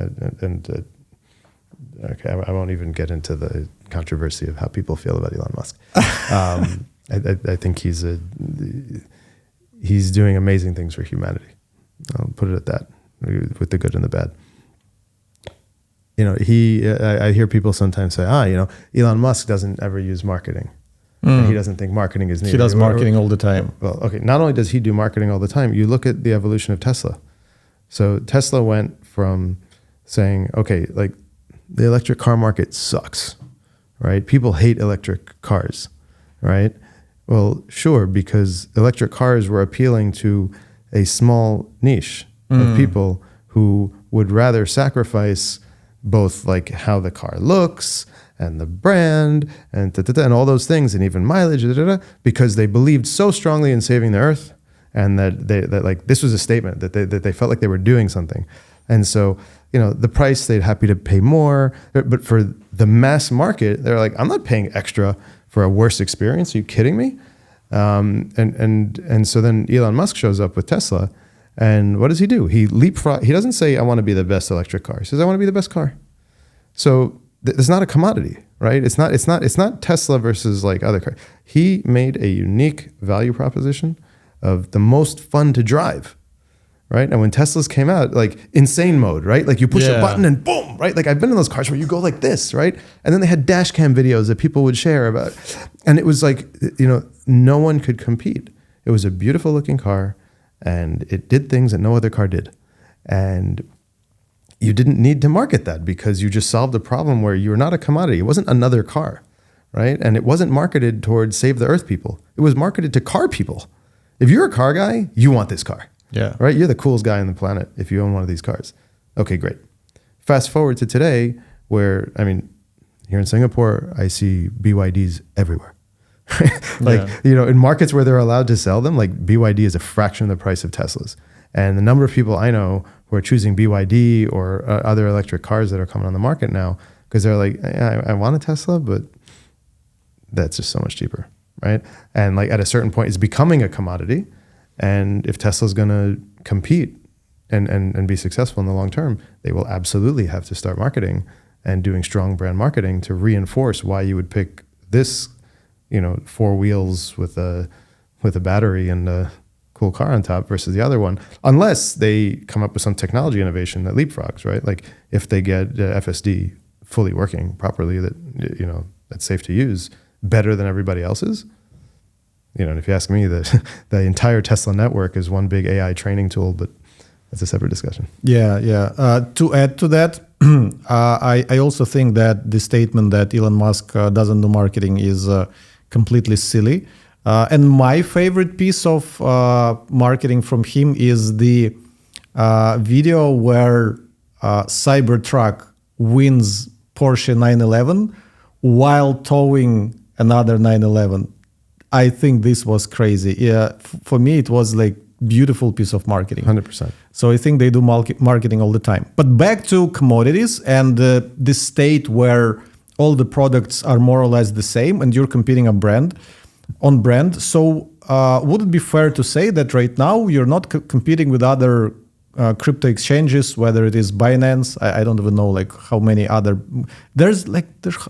I won't even get into the controversy of how people feel about Elon Musk. I think he's doing amazing things for humanity. I'll put it at that, with the good and the bad. I hear people sometimes say, Elon Musk doesn't ever use marketing. And he doesn't think marketing is needed. He does marketing all the time. Well, okay, not only does he do marketing all the time, you look at the evolution of Tesla. So Tesla went from saying, okay, like the electric car market sucks, right? People hate electric cars, right? Well, sure, because electric cars were appealing to a small niche of people who would rather sacrifice both like how the car looks and the brand and and all those things and even mileage because they believed so strongly in saving the earth, and that like this was a statement that they felt like they were doing something. And so, the price, they'd happy to pay more, but for the mass market, they're like, I'm not paying extra for a worse experience. Are you kidding me? And so then Elon Musk shows up with Tesla, and what does he do? He leapfrog. He doesn't say, I want to be the best electric car. He says, I want to be the best car. So it's not a commodity, right? It's not Tesla versus like other cars. He made a unique value proposition of the most fun to drive, right? And when Teslas came out, like insane mode, right? Like you push a button and boom, right? Like I've been in those cars where you go like this, right? And then they had dash cam videos that people would share about. And it was like, no one could compete. It was a beautiful looking car and it did things that no other car did. And you didn't need to market that because you just solved a problem where you were not a commodity. It wasn't another car, right? And it wasn't marketed towards save the earth people. It was marketed to car people. If you're a car guy, you want this car. Yeah. Right? You're the coolest guy on the planet if you own one of these cars. Okay, great. Fast forward to today where, here in Singapore, I see BYDs everywhere. In markets where they're allowed to sell them, like BYD is a fraction of the price of Teslas. And the number of people I know who are choosing BYD or other electric cars that are coming on the market now, because they're like, I want a Tesla, but that's just so much cheaper, right? And like at a certain point, it's becoming a commodity. And if Tesla's going to compete and be successful in the long term, they will absolutely have to start marketing and doing strong brand marketing to reinforce why you would pick this, 4 wheels with a battery and a cool car on top versus the other one, unless they come up with some technology innovation that leapfrogs, right? Like if they get FSD fully working properly, that's safe to use better than everybody else's. And if you ask me, the entire Tesla network is one big AI training tool, but that's a separate discussion. Yeah. To add to that, I also think that the statement that Elon Musk doesn't do marketing is completely silly. And my favorite piece of marketing from him is the video where Cybertruck wins Porsche 911 while towing another 911. I think this was crazy. Yeah, for me, it was like beautiful piece of marketing. 100%. So I think they do marketing all the time. But back to commodities and this state where all the products are more or less the same and you're competing on brand. So would it be fair to say that right now you're not competing with other crypto exchanges, whether it is Binance? I don't even know like how many other. There's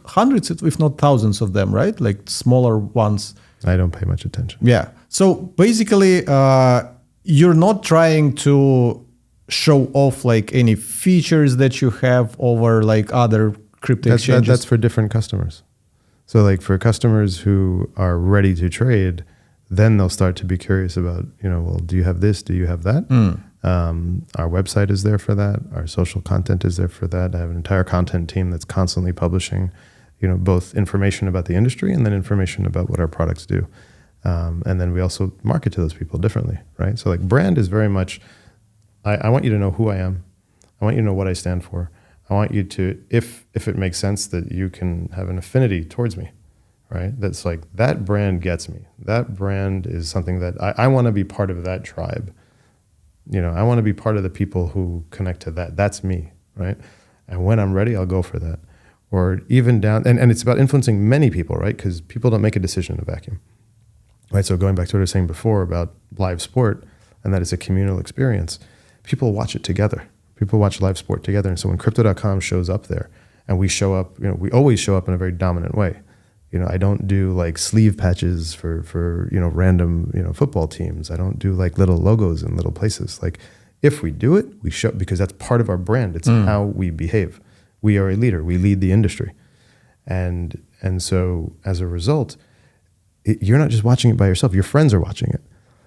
hundreds, if not thousands of them, right? Like smaller ones. I don't pay much attention. Yeah. So basically, you're not trying to show off like any features that you have over like other crypto exchanges. That's for different customers. So like for customers who are ready to trade, then they'll start to be curious about, well, do you have this? Do you have that? Our website is there for that. Our social content is there for that. I have an entire content team that's constantly publishing, both information about the industry and then information about what our products do. And then we also market to those people differently, right? So like brand is very much, I want you to know who I am. I want you to know what I stand for. I want you to, if it makes sense, that you can have an affinity towards me, right? That's like, that brand gets me. That brand is something that I want to be part of that tribe. I want to be part of the people who connect to that. That's me, right? And when I'm ready, I'll go for that. Or even down, and it's about influencing many people, right? Because people don't make a decision in a vacuum, right? So going back to what I was saying before about live sport, and that it's a communal experience, people watch it together. People watch live sport together. And so when Crypto.com shows up there and we show up, we always show up in a very dominant way. I don't do like sleeve patches for random, football teams. I don't do like little logos in little places. Like if we do it, we show, because that's part of our brand. It's how we behave. We are a leader. We lead the industry. And so as a result, you're not just watching it by yourself. Your friends are watching it.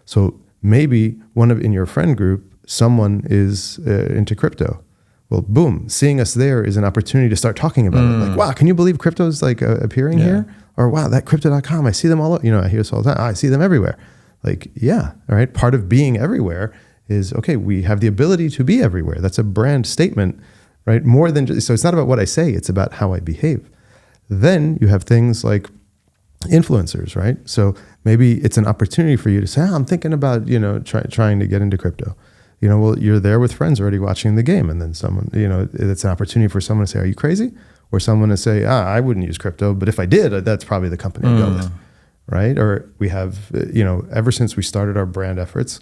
So maybe in your friend group, someone is into crypto. Well, boom, seeing us there is an opportunity to start talking about it. Like, wow, can you believe crypto's like appearing here? Or wow, that Crypto.com, I see them all, I hear this all the time. I see them everywhere. Like, yeah, all right. Part of being everywhere is, okay, we have the ability to be everywhere. That's a brand statement, right? More than just, so it's not about what I say, it's about how I behave. Then you have things like influencers, right? So maybe it's an opportunity for you to say, I'm thinking about, trying to get into crypto. Well, you're there with friends already watching the game. And then someone, it's an opportunity for someone to say, are you crazy? Or someone to say, I wouldn't use crypto, but if I did, that's probably the company I'd go with, right? Or we have, ever since we started our brand efforts,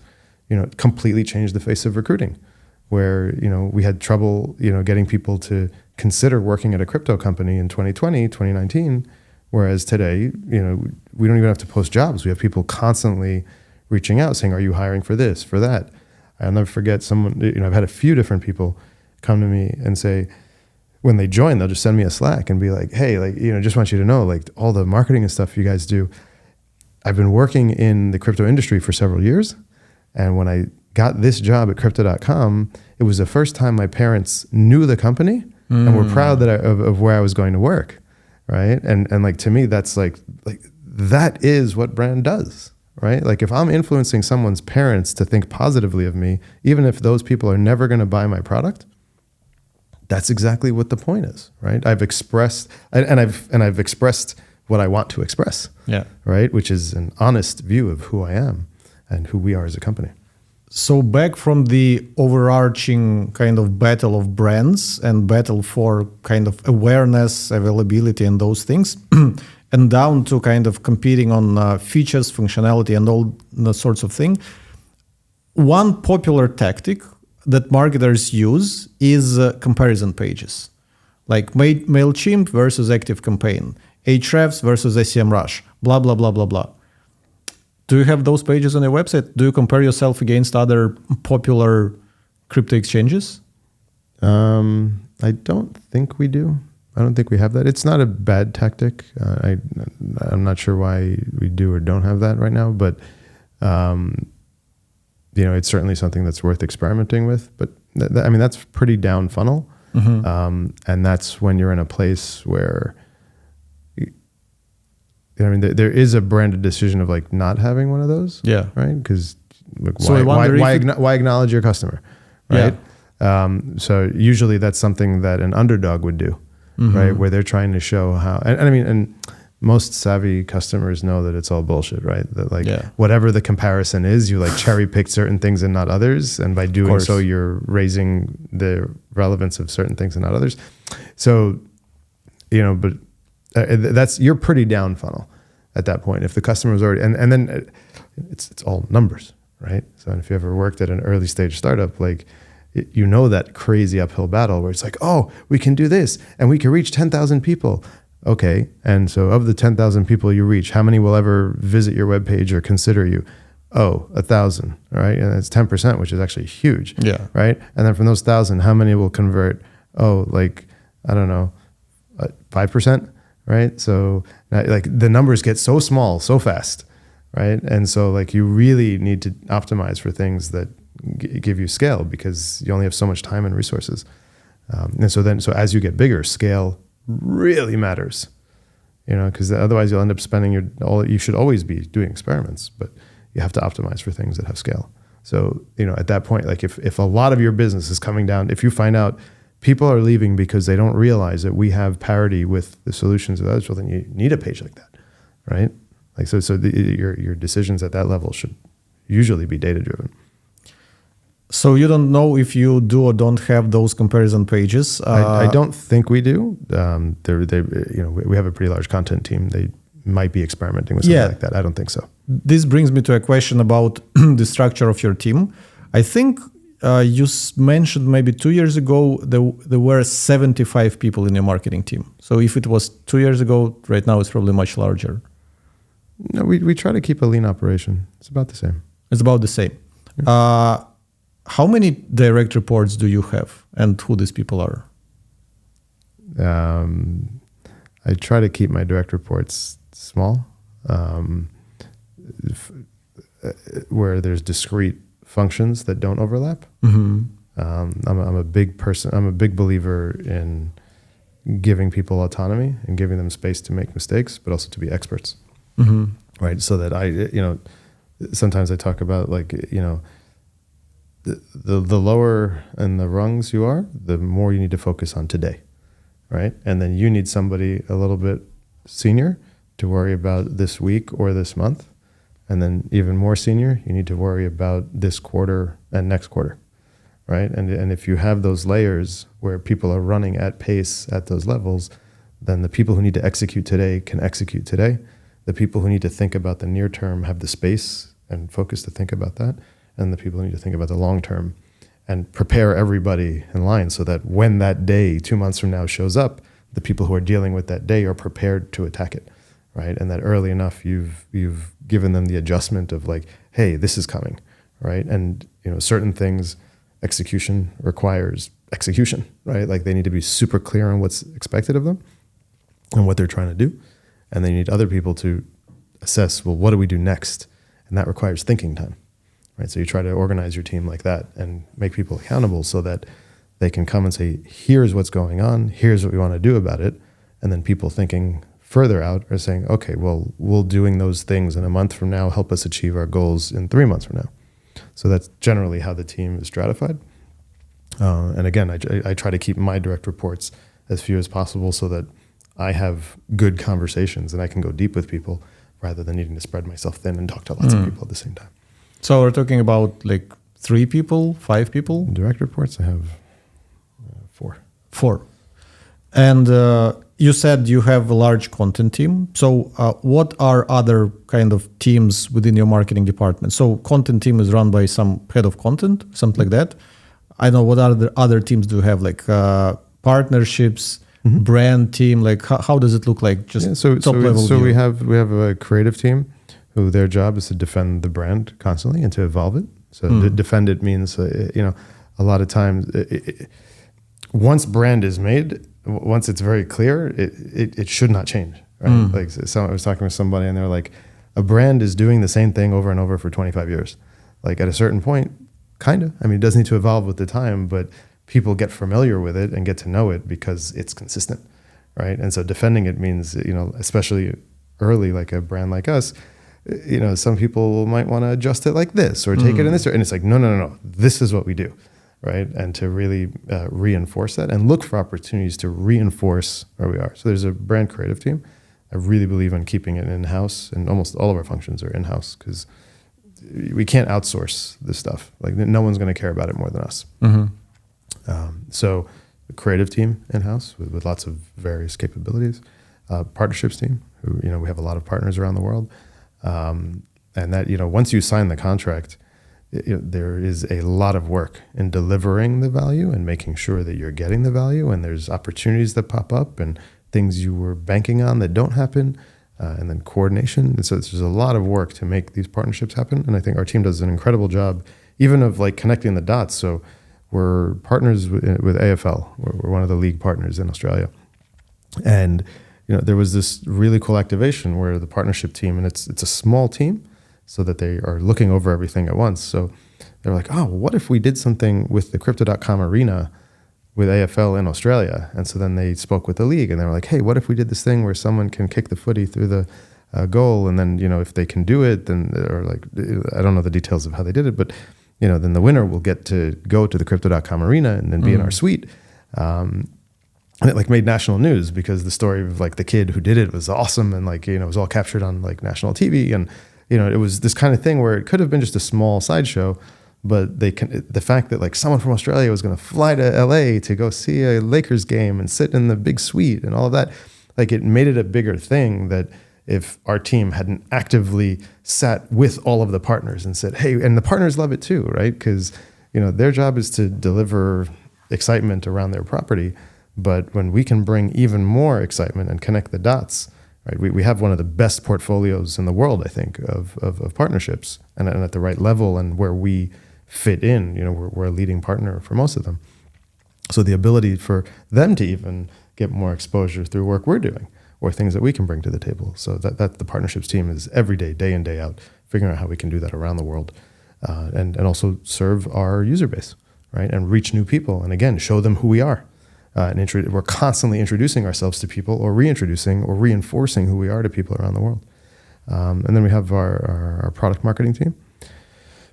completely changed the face of recruiting, where, we had trouble, getting people to consider working at a crypto company in 2020, 2019, whereas today, we don't even have to post jobs. We have people constantly reaching out saying, are you hiring for this, for that? I'll never forget someone, I've had a few different people come to me and say, when they join, they'll just send me a Slack and be like, hey, just want you to know, like all the marketing and stuff you guys do. I've been working in the crypto industry for several years. And when I got this job at crypto.com, it was the first time my parents knew the company and were proud of where I was going to work. Right. And like, to me, that's like that is what brand does. Right. Like if I'm influencing someone's parents to think positively of me, even if those people are never going to buy my product, that's exactly what the point is. Right. I've expressed and I've expressed what I want to express. Yeah. Right. Which is an honest view of who I am and who we are as a company. So back from the overarching kind of battle of brands and battle for kind of awareness, availability, and those things, and down to kind of competing on features, functionality, and all the sorts of things. One popular tactic that marketers use is comparison pages, like MailChimp versus ActiveCampaign, Ahrefs versus SEMrush, blah, blah, blah, blah, blah. Do you have those pages on your website? Do you compare yourself against other popular crypto exchanges? I don't think we do. I don't think we have that. It's not a bad tactic. I'm not sure why we do or don't have that right now, but it's certainly something that's worth experimenting with. But that's pretty down funnel, and that's when you're in a place where. There is a branded decision of like not having one of those. Yeah. Right. Because why acknowledge your customer? Right. Yeah. So usually that's something that an underdog would do, right? Where they're trying to show how, and most savvy customers know that it's all bullshit, right? That whatever the comparison is, you like cherry pick certain things and not others. And by doing so, you're raising the relevance of certain things and not others. So, but you're pretty down funnel at that point. If the customer is already, and then it's all numbers, right? So if you ever worked at an early stage startup, like that crazy uphill battle where it's like, oh, we can do this and we can reach 10,000 people. Okay. And so of the 10,000 people you reach, how many will ever visit your webpage or consider you? Oh, 1,000, right? And it's 10%, which is actually huge. Yeah. Right. And then from those 1,000, how many will convert? Oh, like, I don't know, 5%. Right. So like the numbers get so small, so fast. Right. And so like you really need to optimize for things that give you scale because you only have so much time and resources. And so as you get bigger, scale really matters, because otherwise you'll end up spending you should always be doing experiments, but you have to optimize for things that have scale. So, at that point, like if a lot of your business is coming down, if you find out people are leaving because they don't realize that we have parity with the solutions of others, well, then you need a page like that, right? Like your decisions at that level should usually be data driven. So you don't know if you do or don't have those comparison pages. I don't think we do. We have a pretty large content team. They might be experimenting with something like that. I don't think so. This brings me to a question about the structure of your team. I think you mentioned maybe 2 years ago there were 75 people in your marketing team. So if it was 2 years ago, right now it's probably much larger. No, we try to keep a lean operation. It's about the same. It's about the same. Yeah. How many direct reports do you have and who these people are? I try to keep my direct reports small, where there's discrete functions that don't overlap. I'm a big person. I'm a big believer in giving people autonomy and giving them space to make mistakes, but also to be experts. Right. So that sometimes I talk about like, the lower in the rungs you are, the more you need to focus on today, right? And then you need somebody a little bit senior to worry about this week or this month. And then even more senior, you need to worry about this quarter and next quarter, right? And if you have those layers where people are running at pace at those levels, then the people who need to execute today can execute today. The people who need to think about the near term have the space and focus to think about that. And the people who need to think about the long term and prepare everybody in line so that when that day 2 months from now shows up, the people who are dealing with that day are prepared to attack it, right? And that early enough, you've given them the adjustment of like, hey, this is coming, right? And certain things, execution requires execution, right? Like they need to be super clear on what's expected of them and what they're trying to do. And they need other people to assess, well, what do we do next? And that requires thinking time, right? So you try to organize your team like that and make people accountable so that they can come and say, here's what's going on, here's what we want to do about it. And then people thinking further out are saying, okay, well, will doing those things in a month from now help us achieve our goals in 3 months from now? So that's generally how the team is stratified. And again, I try to keep my direct reports as few as possible so that I have good conversations and I can go deep with people rather than needing to spread myself thin and talk to lots of people at the same time. So we're talking about like 3 people, 5 people? In direct reports, I have 4. 4. And you said you have a large content team. So what are other kind of teams within your marketing department? So content team is run by some head of content, something like that. I know what other teams do you have, like partnerships, brand team, like how does it look like? Just top level So view. we have a creative team who their job is to defend the brand constantly and to evolve it. So to defend it means, a lot of times, once brand is made, once it's very clear, it should not change, right? Like I was talking with somebody and they're like, a brand is doing the same thing over and over for 25 years. Like at a certain point, kind of. I mean, it does need to evolve with the time, but people get familiar with it and get to know it because it's consistent, right? And so defending it means, especially early, like a brand like us, some people might want to adjust it like this or take it in this, and it's like, no, this is what we do, right? And to really reinforce that and look for opportunities to reinforce where we are. So there's a brand creative team. I really believe in keeping it in-house, and almost all of our functions are in-house because we can't outsource this stuff. Like no one's going to care about it more than us. So the creative team in-house with lots of various capabilities, partnerships team, who, we have a lot of partners around the world. And that, once you sign the contract, there is a lot of work in delivering the value and making sure that you're getting the value, and there's opportunities that pop up and things you were banking on that don't happen, and then coordination. And so there's a lot of work to make these partnerships happen. And I think our team does an incredible job, even of like connecting the dots. So we're partners with AFL. We're one of the league partners in Australia. And, there was this really cool activation where the partnership team, and it's a small team so that they are looking over everything at once. So they're like, oh, what if we did something with the Crypto.com arena with AFL in Australia? And so then they spoke with the league and they were like, hey, what if we did this thing where someone can kick the footy through the goal, and then, if they can do it, then, or like, I don't know the details of how they did it, but, then the winner will get to go to the Crypto.com arena and then be in our suite. And it like made national news because the story of like the kid who did it was awesome, and like, it was all captured on like national TV, and, it was this kind of thing where it could have been just a small sideshow, but the fact that like someone from Australia was going to fly to LA to go see a Lakers game and sit in the big suite and all of that, like it made it a bigger thing that if our team hadn't actively sat with all of the partners and said, hey, and the partners love it too, right? Because, their job is to deliver excitement around their property. But when we can bring even more excitement and connect the dots, right? We have one of the best portfolios in the world, I think, of partnerships, and at the right level and where we fit in, we're a leading partner for most of them. So the ability for them to even get more exposure through work we're doing or things that we can bring to the table. So that the partnerships team is every day in, day out, figuring out how we can do that around the world, and also serve our user base, right? And reach new people, and again, show them who we are. And we're constantly introducing ourselves to people, or reintroducing or reinforcing who we are to people around the world. And then we have our product marketing team,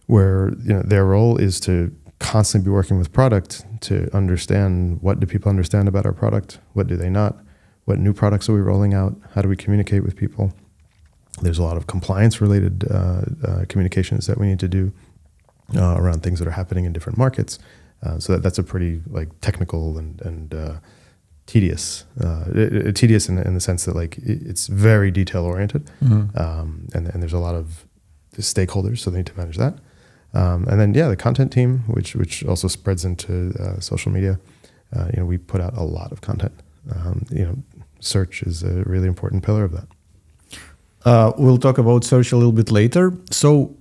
where their role is to constantly be working with product to understand what do people understand about our product, what do they not, what new products are we rolling out, how do we communicate with people. There's a lot of compliance-related communications that we need to do around things that are happening in different markets. So that's a pretty technical and tedious. Tedious in the sense that it's very detail-oriented, and there's a lot of stakeholders, so they need to manage that. And then the content team, which also spreads into social media. We put out a lot of content. Search is a really important pillar of that. We'll talk about search a little bit later. So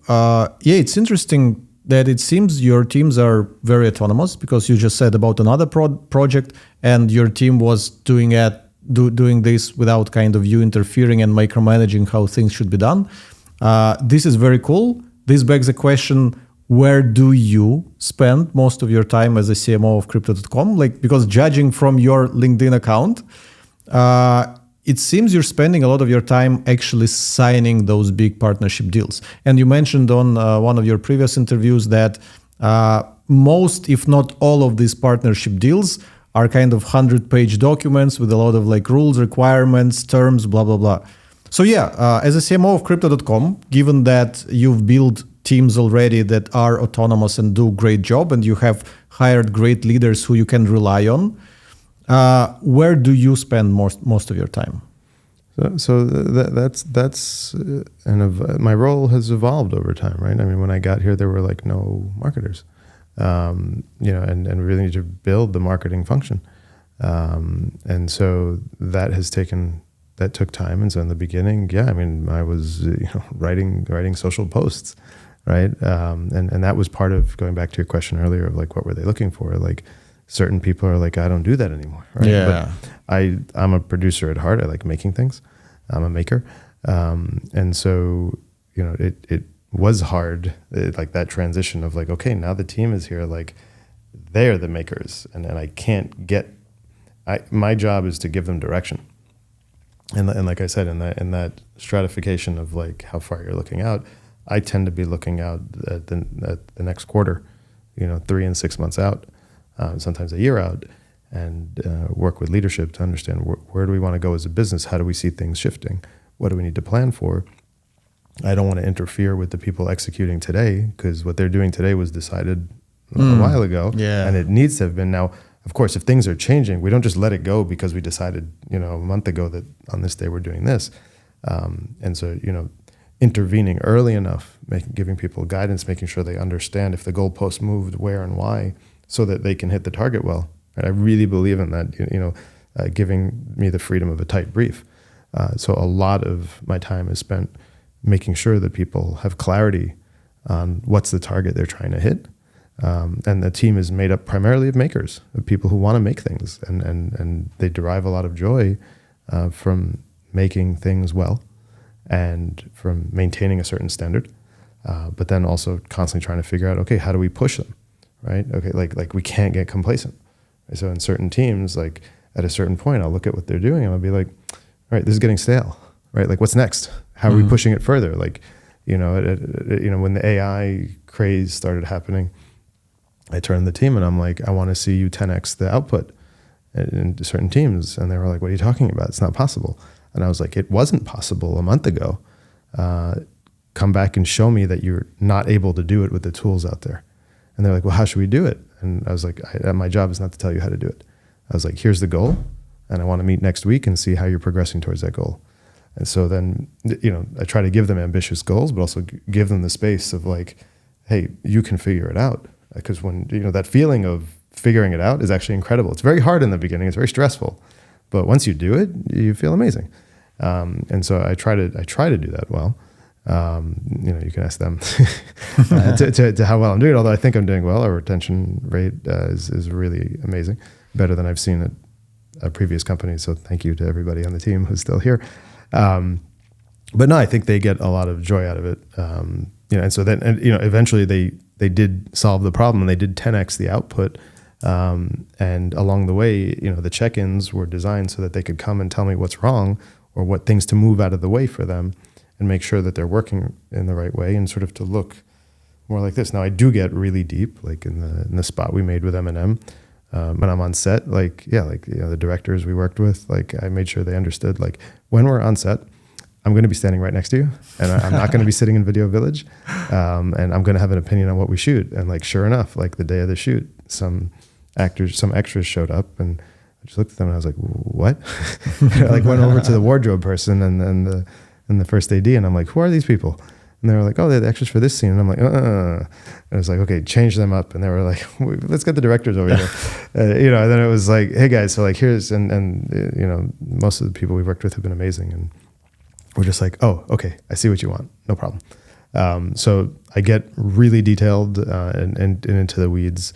it's interesting that it seems your teams are very autonomous, because you just said about another project and your team was doing this without kind of you interfering and micromanaging how things should be done. This is very cool. This begs the question, where do you spend most of your time as a CMO of Crypto.com? Because judging from your LinkedIn account, it seems you're spending a lot of your time actually signing those big partnership deals. And you mentioned on one of your previous interviews that most, if not all, of these partnership deals are kind of 100-page documents with a lot of rules, requirements, terms, blah, blah, blah. So as a CMO of Crypto.com, given that you've built teams already that are autonomous and do a great job, and you have hired great leaders who you can rely on, where do you spend most of your time? So that's my role has evolved over time, right? I mean, when I got here, there were no marketers, and we really need to build the marketing function, and so that took time. And so in the beginning, I was writing social posts, right? And that was part of going back to your question earlier of what were they looking for? Certain people are I don't do that anymore, right? Yeah. But I'm a producer at heart. I like making things. I'm a maker. And so, it was hard, that transition of okay, now the team is here, they're the makers, and I can't my job is to give them direction. And like I said, in that stratification of how far you're looking out, I tend to be looking out at the next quarter, 3 and 6 months out. Sometimes a year out, and work with leadership to understand where do we want to go as a business? How do we see things shifting? What do we need to plan for? I don't want to interfere with the people executing today, because what they're doing today was decided a while ago, and it needs to have been. Now, of course, if things are changing, we don't just let it go because we decided, a month ago that on this day we're doing this. And so, intervening early enough, giving people guidance, making sure they understand if the goalpost moved, where and why, so that they can hit the target well. Right? I really believe in that, giving me the freedom of a tight brief. So a lot of my time is spent making sure that people have clarity on what's the target they're trying to hit. And the team is made up primarily of makers, of people who want to make things. And they derive a lot of joy from making things well and from maintaining a certain standard. But then also constantly trying to figure out, okay, how do we push them? Right? Okay, like we can't get complacent. So in certain teams, at a certain point, I'll look at what they're doing and I'll be like, all right, this is getting stale, right? What's next? How are we pushing it further? When the AI craze started happening, I turned the team and I'm like, I want to see you 10x the output in certain teams. And they were like, what are you talking about? It's not possible. And I was like, it wasn't possible a month ago. Come back and show me that you're not able to do it with the tools out there. And they're like, well, how should we do it? And I was like, my job is not to tell you how to do it. I was like, here's the goal, and I want to meet next week and see how you're progressing towards that goal. And so then, I try to give them ambitious goals, but also give them the space of hey, you can figure it out. Because when, that feeling of figuring it out is actually incredible. It's very hard in the beginning. It's very stressful. But once you do it, you feel amazing. And so I try to do that well. You can ask them to how well I'm doing. Although I think I'm doing well. Our retention rate is really amazing, better than I've seen at a previous company. So thank you to everybody on the team who's still here. But no, I think they get a lot of joy out of it. And so then, eventually they did solve the problem, and they did 10x the output. And along the way, the check-ins were designed so that they could come and tell me what's wrong or what things to move out of the way for them. and make sure that they're working in the right way and sort of to look more like this. Now I do get really deep, like in the spot we made with Eminem. When I'm on set, the directors we worked with, like I made sure they understood, like when we're on set, I'm going to be standing right next to you, and I'm not going to be sitting in Video Village, and I'm going to have an opinion on what we shoot. And like, sure enough, like the day of the shoot, some extras showed up, and I just looked at them and I was like, "What?" I like went over to the wardrobe person and the first AD, and I'm like, "Who are these people?" And they were like, "Oh, they're the extras for this scene." And I'm like, And I was like, "Okay, change them up." And they were like, "Let's get the directors over here." And then it was like, "Hey guys, so like here's," and most of the people we've worked with have been amazing. And we're just like, "Oh, okay, I see what you want. No problem." So I get really detailed and into the weeds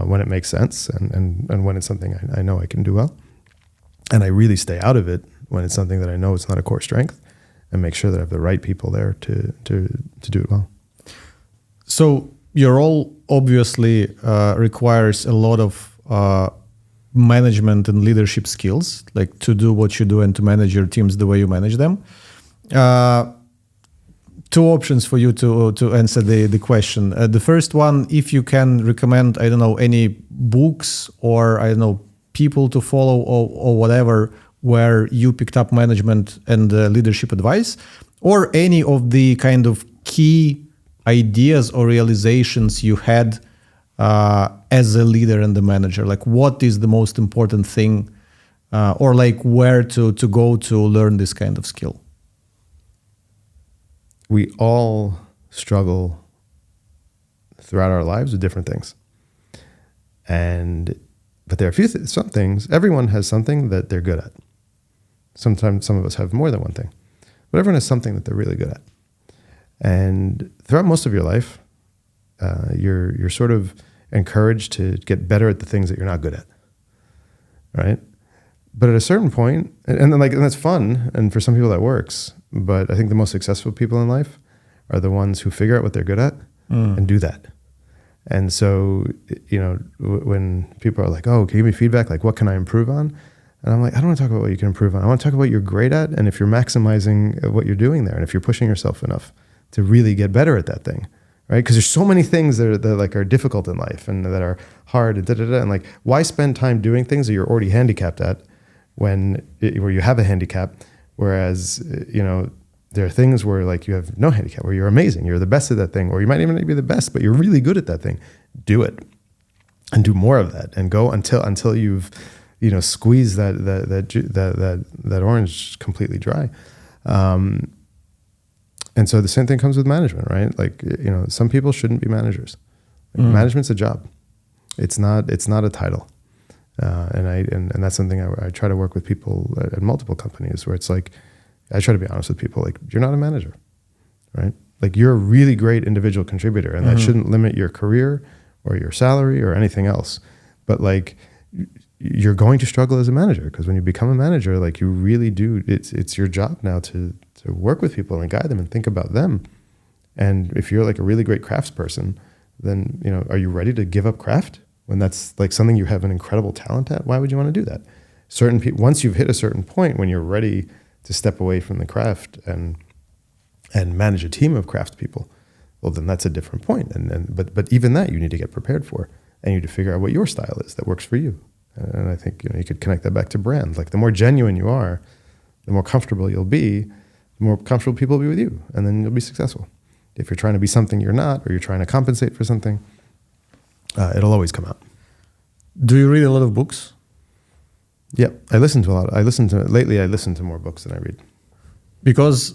when it makes sense and when it's something I know I can do well. And I really stay out of it when it's something that I know it's not a core strength, and make sure that I have the right people there to do it well. So your role obviously requires a lot of management and leadership skills, like to do what you do and to manage your teams the way you manage them. Two options for you to answer the question. The first one, if you can recommend, I don't know, any books or I don't know, people to follow or whatever, where you picked up management and leadership advice, or any of the kind of key ideas or realizations you had as a leader and the manager. Like what is the most important thing or like where to go to learn this kind of skill? We all struggle throughout our lives with different things. But there are some things, everyone has something that they're good at. Sometimes some of us have more than one thing, but everyone has something that they're really good at. And throughout most of your life, you're sort of encouraged to get better at the things that you're not good at, right? But at a certain point, and that's fun, and for some people that works, but I think the most successful people in life are the ones who figure out what they're good at and do that. And so, when people are like, "Oh, can you give me feedback? Like, what can I improve on?" And I'm like, I don't want to talk about what you can improve on. I want to talk about what you're great at, and if you're maximizing what you're doing there, and if you're pushing yourself enough to really get better at that thing, right? Because there's so many things that are difficult in life and that are hard and and like, why spend time doing things that you're already handicapped at where you have a handicap, whereas there are things where like you have no handicap, where you're amazing, you're the best at that thing, or you might even be the best, but you're really good at that thing. Do it, and do more of that, and go until you've squeeze that orange completely dry. And so the same thing comes with management, right? Like, some people shouldn't be managers. Management's a job. It's not a title. And that's something I try to work with people at multiple companies, where it's like, I try to be honest with people, like, you're not a manager, right? Like, you're a really great individual contributor, and that shouldn't limit your career or your salary or anything else. But like, you're going to struggle as a manager, because when you become a manager, like, you really do, it's your job now to work with people and guide them and think about them. And if you're like a really great craftsperson, then, are you ready to give up craft when that's like something you have an incredible talent at? Why would you want to do that? Certain people, once you've hit a certain point when you're ready to step away from the craft and manage a team of craft people, well, then that's a different point. But even that you need to get prepared for, and you need to figure out what your style is that works for you. And I think you could connect that back to brand. Like, the more genuine you are, the more comfortable you'll be, the more comfortable people will be with you, and then you'll be successful. If you're trying to be something you're not, or you're trying to compensate for something, it'll always come out. Do you read a lot of books? Yep, I listen to a lot. Lately I listen to more books than I read. Because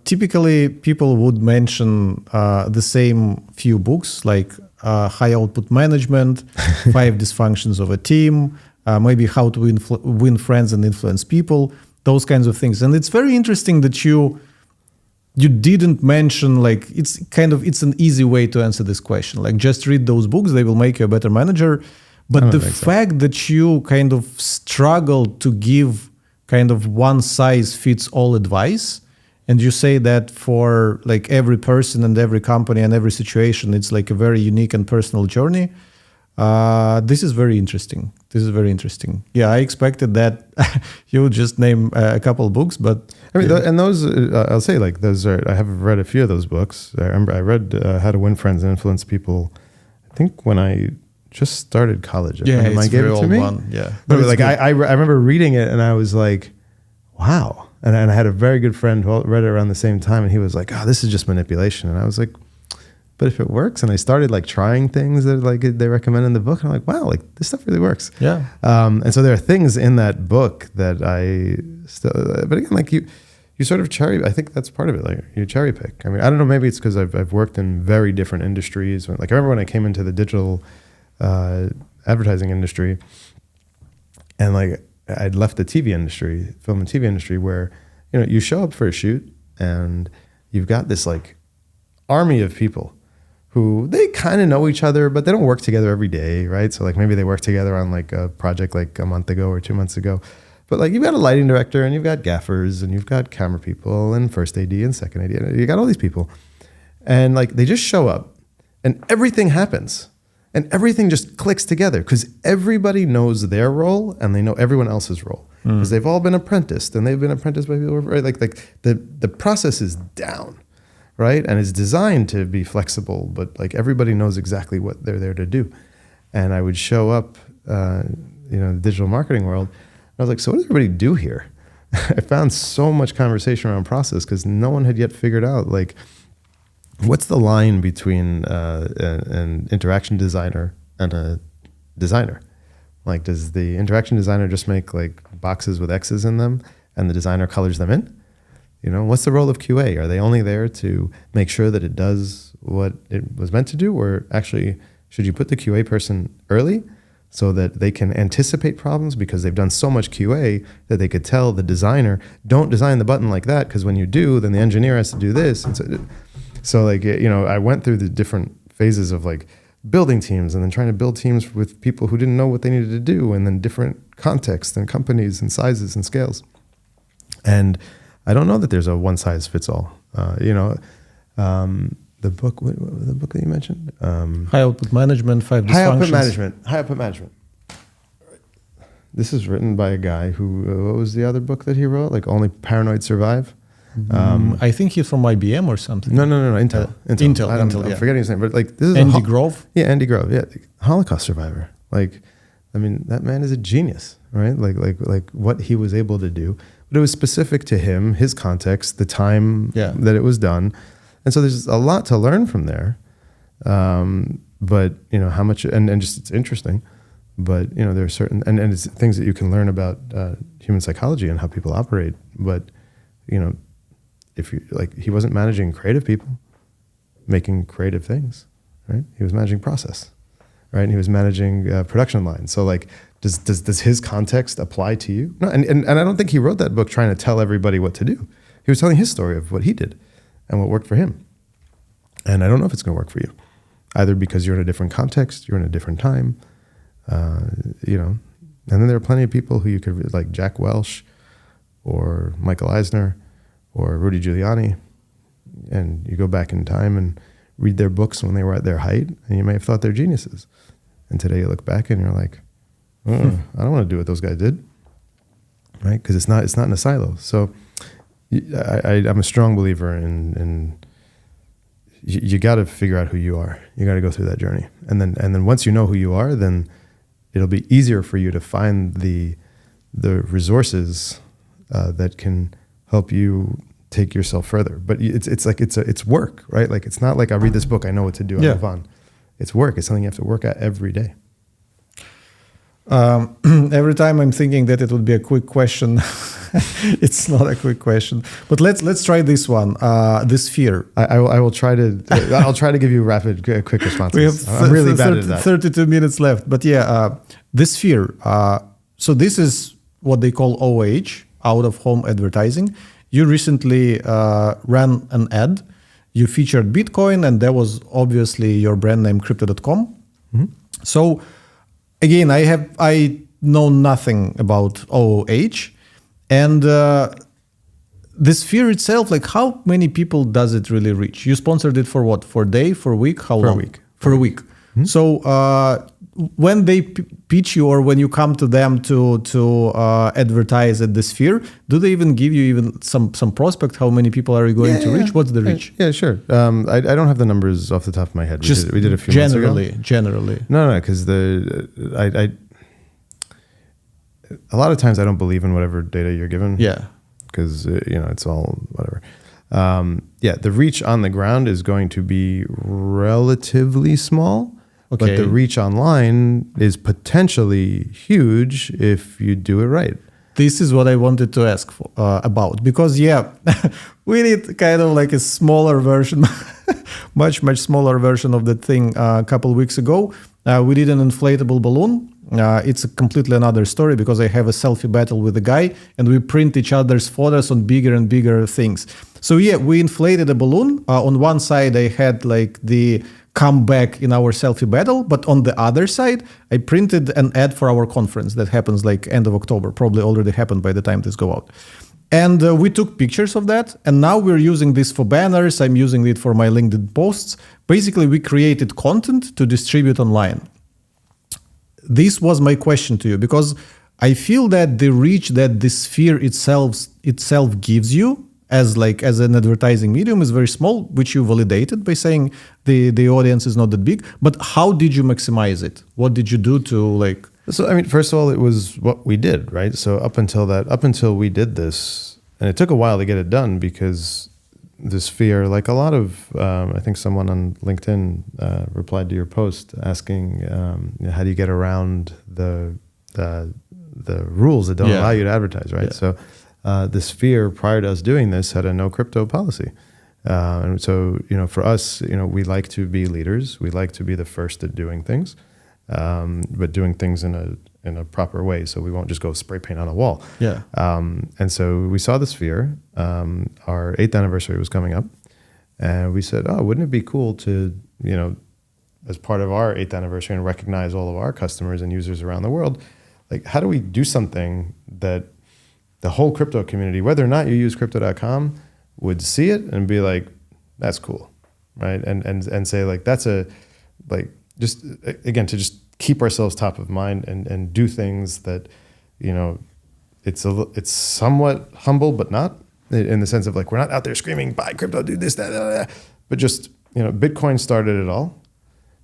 typically people would mention the same few books, like High Output Management, 5 Dysfunctions of a Team, maybe How to Win Friends and Influence People, those kinds of things. And it's very interesting that you didn't mention, like, it's an easy way to answer this question. Like, just read those books, they will make you a better manager. But the fact that you kind of struggle to give kind of one size fits all advice, and you say that for like every person and every company and every situation, it's like a very unique and personal journey. This is very interesting. Yeah, I expected that you would just name a couple books, but I mean, and those I'll say like those are. I have read a few of those books. I remember I read How to Win Friends and Influence People. I think when I just started college. Yeah, it's Mike gave very it to old me. one. Yeah, But like I remember reading it and I was like, wow. And I had a very good friend who read it around the same time, and he was like, oh, this is just manipulation. And I was like, but if it works, and I started like trying things that like they recommend in the book, and I'm like, wow, like this stuff really works. Yeah. And so there are things in that book that I still, but again, like you sort of cherry. I think that's part of it. Like you cherry pick. I mean, I don't know. Maybe it's because I've worked in very different industries. Like I remember when I came into the digital advertising industry, and like I'd left the TV industry, film and TV industry, where you show up for a shoot and you've got this like army of people who they kind of know each other, but they don't work together every day, right? So like maybe they work together on like a project like a month ago or 2 months ago. But like you've got a lighting director and you've got gaffers and you've got camera people and first AD and second AD. You got all these people. And like they just show up and everything happens. And everything just clicks together because everybody knows their role and they know everyone else's role. Because they've all been apprenticed and they've been apprenticed by people, right? Like the process is down. Right? And it's designed to be flexible, but like everybody knows exactly what they're there to do. And I would show up, in the digital marketing world. I was like, so what does everybody do here? I found so much conversation around process because no one had yet figured out like, what's the line between an interaction designer and a designer? Like, does the interaction designer just make like boxes with X's in them and the designer colors them in? What's the role of QA? Are they only there to make sure that it does what it was meant to do? Or actually, should you put the QA person early so that they can anticipate problems because they've done so much QA that they could tell the designer, don't design the button like that because when you do, then the engineer has to do this. And so like, I went through the different phases of like building teams and then trying to build teams with people who didn't know what they needed to do and then different contexts and companies and sizes and scales. And I don't know that there's a one size fits all. The book, the book that you mentioned, High Output Management, 5 Dysfunctions. High Output Management. This is written by a guy who. What was the other book that he wrote? Like Only Paranoid Survive. I think he's from IBM or something. No. Intel. I'm forgetting his name, but like this is Andy Grove. Yeah, Andy Grove. Yeah, Holocaust survivor. Like, I mean, that man is a genius, right? Like what he was able to do. But it was specific to him, his context, the time that it was done. And so there's a lot to learn from there. But, how much, and just it's interesting. But, there are certain, and it's things that you can learn about human psychology and how people operate. But, if you, like, he wasn't managing creative people making creative things, right? He was managing process, right? And he was managing production lines. So, like, Does his context apply to you? No, and I don't think he wrote that book trying to tell everybody what to do. He was telling his story of what he did and what worked for him. And I don't know if it's going to work for you, either because you're in a different context, you're in a different time, And then there are plenty of people who you could read, like Jack Welch or Michael Eisner or Rudy Giuliani, and you go back in time and read their books when they were at their height, and you may have thought they're geniuses. And today you look back and you're like, I don't want to do what those guys did, right? Because it's not in a silo. So I'm a strong believer in you got to figure out who you are. You got to go through that journey, and then once you know who you are, then it'll be easier for you to find the resources that can help you take yourself further. But it's work, right? Like it's not like I read this book, I know what to do, I move on. It's work. It's something you have to work at every day. Every time I'm thinking that it would be a quick question, it's not a quick question. But let's try this one. This fear. I will try to. I'll try to give you quick responses. I'm really bad at that. 32 minutes left. But this fear. So this is what they call OH, out of home advertising. You recently ran an ad. You featured Bitcoin, and that was obviously your brand name, Crypto.com. Mm-hmm. So again, I know nothing about OOH, and this fear itself, like how many people does it really reach? You sponsored it for what? For a day, for a week? How long? For a week. For a week. Mm-hmm. So when they pitch you or when you come to them to advertise at the Sphere, do they even give you even some prospect? How many people are you going to reach? What's the reach? Yeah, sure. I don't have the numbers off the top of my head. We did a few months ago. Generally. No, because a lot of times I don't believe in whatever data you're given. Yeah. Because it's all whatever. The reach on the ground is going to be relatively small. Okay. But the reach online is potentially huge if you do it right. This is what I wanted to ask about. Because, we did kind of like a smaller version, much smaller version of that thing a couple of weeks ago. We did an inflatable balloon. It's a completely another story because I have a selfie battle with a guy and we print each other's photos on bigger and bigger things. So, we inflated a balloon. On one side, I had like the comeback in our selfie battle, but on the other side, I printed an ad for our conference that happens like end of October, probably already happened by the time this go out. And we took pictures of that, and now we're using this for banners. I'm using it for my LinkedIn posts. Basically, we created content to distribute online. This was my question to you, because I feel that the reach that the Sphere itself gives you as an advertising medium is very small, which you validated by saying the audience is not that big. But how did you maximize it? What did you do to So, first of all, it was what we did, right? So up until we did this, and it took a while to get it done because the Sphere, like a lot of, I think someone on LinkedIn replied to your post asking, how do you get around the rules that don't allow you to advertise, right? Yeah. So the Sphere, prior to us doing this, had a no crypto policy. And so, for us, we like to be leaders. We like to be the first at doing things, but doing things in a proper way. So we won't just go spray paint on a wall. Yeah. And so we saw the Sphere. Our 8th anniversary was coming up. And we said, wouldn't it be cool to, as part of our 8th anniversary and recognize all of our customers and users around the world, like how do we do something that the whole crypto community, whether or not you use crypto.com, would see it and be like, that's cool, right? And say like, that's just keep ourselves top of mind and do things that, it's somewhat humble, but not in the sense of like, we're not out there screaming, buy crypto, do this, that, but just, Bitcoin started it all,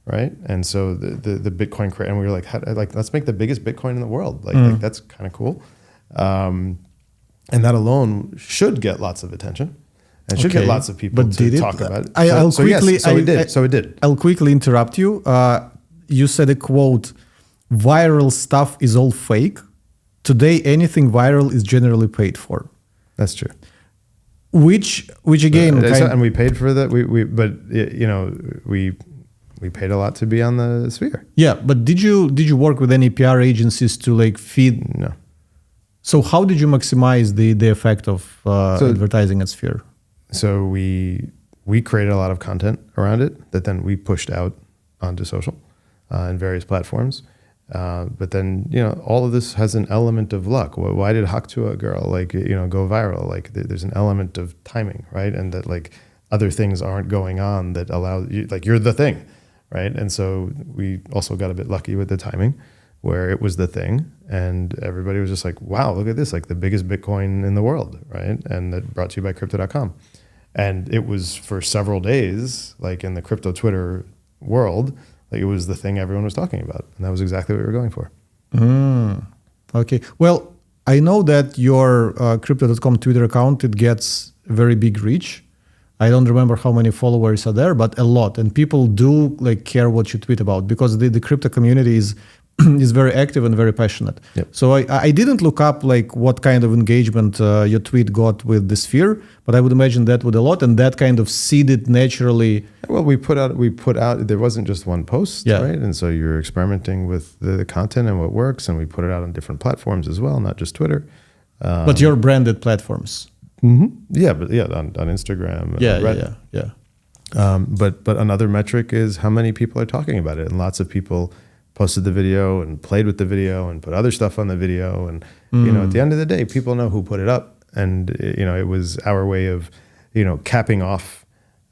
right? And so the Bitcoin, and we were like, let's make the biggest Bitcoin in the world. Like that's kind of cool. And that alone should get lots of attention and should get lots of people to talk about it. It did. I'll quickly interrupt you. You said a quote, viral stuff is all fake. Today, anything viral is generally paid for. That's true. Which again, and we paid for that. We paid a lot to be on the Sphere. Yeah, but did you work with any PR agencies to feed? No. So how did you maximize the effect of advertising at Sphere? So we created a lot of content around it that then we pushed out onto social and various platforms. But then, all of this has an element of luck. Why did Haktua Girl go viral? There's an element of timing, right? And that other things aren't going on that allow you, you're the thing, right? And so we also got a bit lucky with the timing where it was the thing and everybody was just like, wow, look at this, the biggest Bitcoin in the world, right? And that brought to you by crypto.com. And it was for several days, in the crypto Twitter world, it was the thing everyone was talking about. And that was exactly what we were going for. Okay. Well, I know that your crypto.com Twitter account, it gets very big reach. I don't remember how many followers are there, but a lot. And people do care what you tweet about because the crypto community is very active and very passionate. Yep. So I didn't look up what kind of engagement your tweet got with the Sphere, but I would imagine that would a lot, and that kind of seeded naturally. Well, we put out. There wasn't just one post, right? And so you're experimenting with the content and what works, and we put it out on different platforms as well, not just Twitter. But your branded platforms. Mm-hmm. Yeah, but on Instagram. Yeah. But another metric is how many people are talking about it, and lots of people posted the video and played with the video and put other stuff on the video. And, at the end of the day, people know who put it up. And, it was our way of, capping off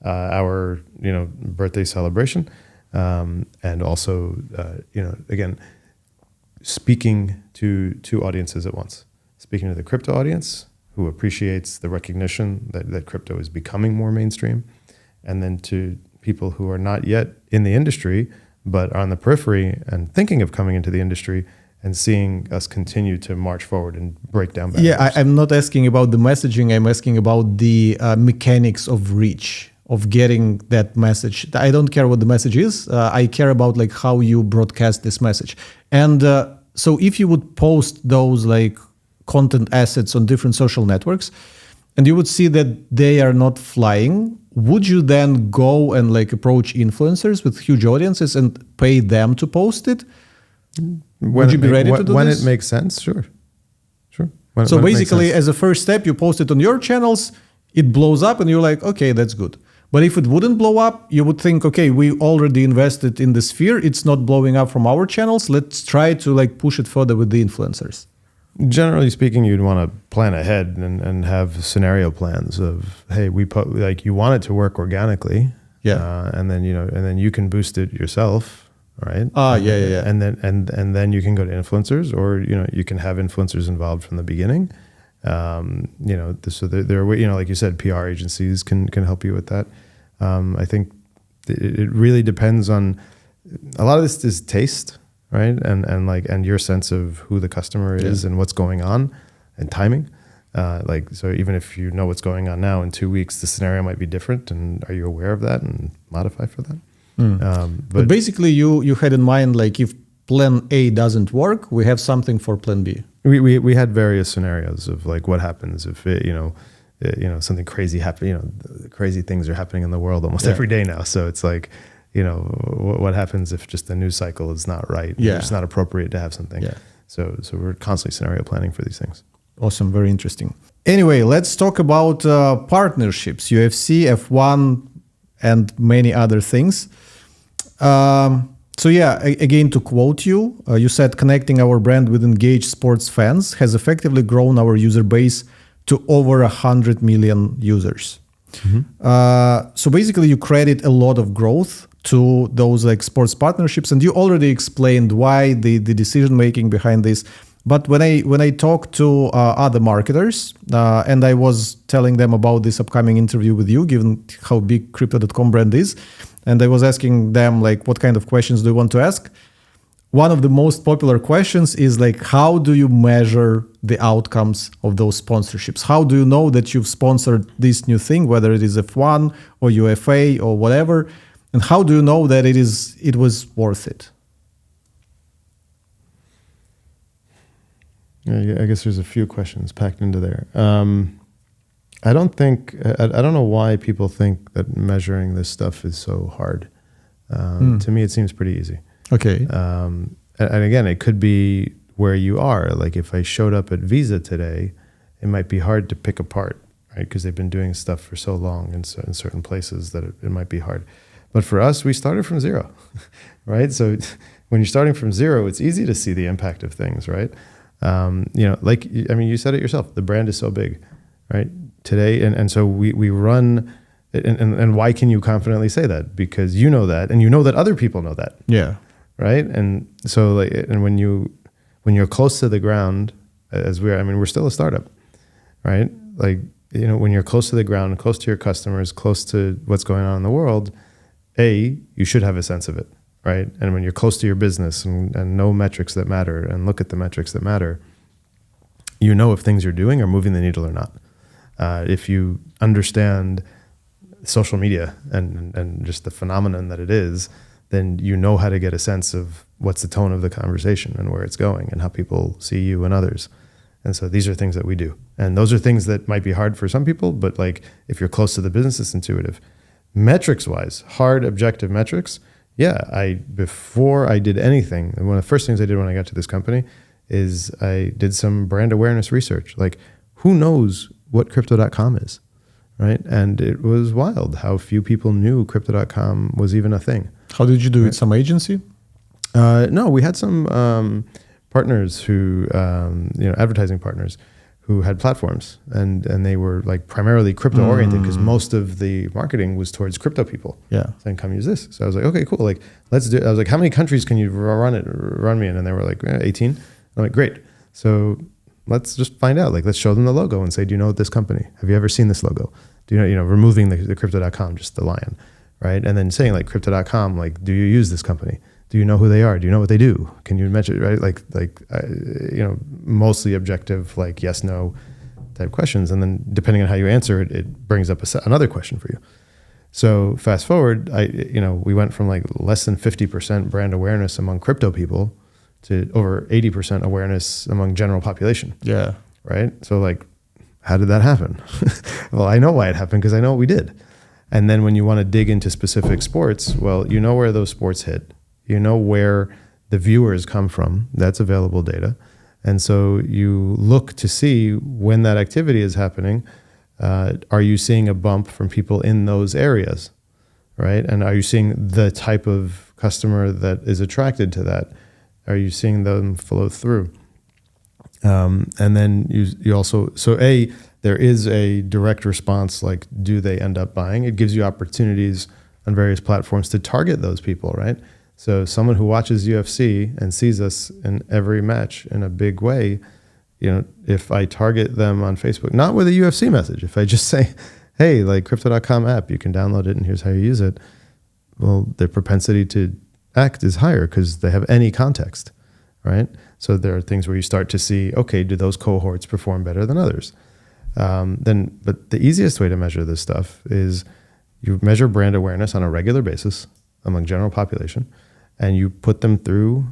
our, birthday celebration and also, again, speaking to two audiences at once. Speaking to the crypto audience, who appreciates the recognition that crypto is becoming more mainstream, and then to people who are not yet in the industry, but are on the periphery and thinking of coming into the industry and seeing us continue to march forward and break down barriers. Yeah, I'm not asking about the messaging. I'm asking about the mechanics of reach, of getting that message. I don't care what the message is. I care about like how you broadcast this message. And so if you would post those like content assets on different social networks, and you would see that they are not flying, would you then go and like approach influencers with huge audiences and pay them to post it? Would you be ready to do this? When it makes sense, sure. So basically, as a first step, you post it on your channels, it blows up, and you're like, okay, that's good. But if it wouldn't blow up, you would think, okay, we already invested in the sphere, it's not blowing up from our channels, let's try to like push it further with the influencers. Generally speaking, you'd want to plan ahead and have scenario plans of, hey, you want it to work organically, and then you can boost it yourself, right? Yeah. And then you can go to influencers, or you can have influencers involved from the beginning. So there are, like you said, PR agencies can help you with that. I think it really depends on, a lot of this is taste, right? And your sense of who the customer is and what's going on, and timing. So even if you know what's going on now, in 2 weeks the scenario might be different, and are you aware of that and modify for that? But basically you had in mind, like, if plan A doesn't work, we have something for plan B. We had various scenarios of like what happens if something crazy happens. Crazy things are happening in the world almost every day now. So it's like, what happens if just the news cycle is not right? It's not appropriate to have something. So we're constantly scenario planning for these things. Awesome, very interesting. Anyway, let's talk about partnerships, UFC, F1, and many other things. Again, to quote you, you said connecting our brand with engaged sports fans has effectively grown our user base to over 100 million users. Mm-hmm. So basically you credit a lot of growth to those like sports partnerships, and you already explained why the decision-making behind this. But when I talk to other marketers, and I was telling them about this upcoming interview with you, given how big Crypto.com brand is, and I was asking them, like, what kind of questions do you want to ask? One of the most popular questions is like, how do you measure the outcomes of those sponsorships? How do you know that you've sponsored this new thing, whether it is F1 or UFA or whatever? And how do you know that it was worth it? Yeah, I guess there's a few questions packed into there. I don't know why people think that measuring this stuff is so hard. To me, it seems pretty easy. Okay. And again, it could be where you are. Like if I showed up at Visa today, it might be hard to pick apart, right? Because they've been doing stuff for so long in certain places that it might be hard. But for us, we started from zero, right? So when you're starting from zero, it's easy to see the impact of things, right? You said it yourself, the brand is so big, right? Today, and so we run, and why can you confidently say that? Because you know that, and you know that other people know that. Yeah. Right. And so when you're close to the ground, as we're still a startup, right? Like, when you're close to the ground, close to your customers, close to what's going on in the world, you should have a sense of it. Right. And when you're close to your business and know metrics that matter and look at the metrics that matter, if things you're doing are moving the needle or not. If you understand social media and just the phenomenon that it is, then you know how to get a sense of what's the tone of the conversation and where it's going and how people see you and others. And so these are things that we do. And those are things that might be hard for some people, but like if you're close to the business, it's intuitive. Metrics-wise, hard objective metrics, before I did anything, one of the first things I did when I got to this company is I did some brand awareness research. Like, who knows what Crypto.com is, right? And it was wild how few people knew Crypto.com was even a thing. How did you do it? Some agency? No, we had some partners who, advertising partners, who had platforms, and they were like primarily crypto oriented because most of the marketing was towards crypto people. Yeah. Saying, come use this. So I was like, okay, cool. Like, let's do it. I was like, how many countries can you run me in? And they were like, 18. I'm like, great. So let's just find out. Like, let's show them the logo and say, do you know this company? Have you ever seen this logo? Do you know, removing the crypto.com, just the lion, right? And then saying like crypto.com, like, do you use this company? Do you know who they are? Do you know what they do? Can you mention, right? Mostly objective, like yes, no type questions. And then depending on how you answer it, it brings up another question for you. So fast forward, we went from like less than 50% brand awareness among crypto people to over 80% awareness among general population. Yeah. Right. So like, how did that happen? Well, I know why it happened because I know what we did. And then when you want to dig into specific sports, well, you know where those sports hit. You know where the viewers come from. That's available data. And so you look to see when that activity is happening. Are you seeing a bump from people in those areas, right? And are you seeing the type of customer that is attracted to that? Are you seeing them flow through? And then you also, there is a direct response, like, do they end up buying? It gives you opportunities on various platforms to target those people, right? So someone who watches UFC and sees us in every match in a big way, if I target them on Facebook, not with a UFC message, if I just say, hey, like crypto.com app, you can download it and here's how you use it. Well, their propensity to act is higher because they have any context, right? So there are things where you start to see, okay, do those cohorts perform better than others? But the easiest way to measure this stuff is you measure brand awareness on a regular basis among general population, and you put them through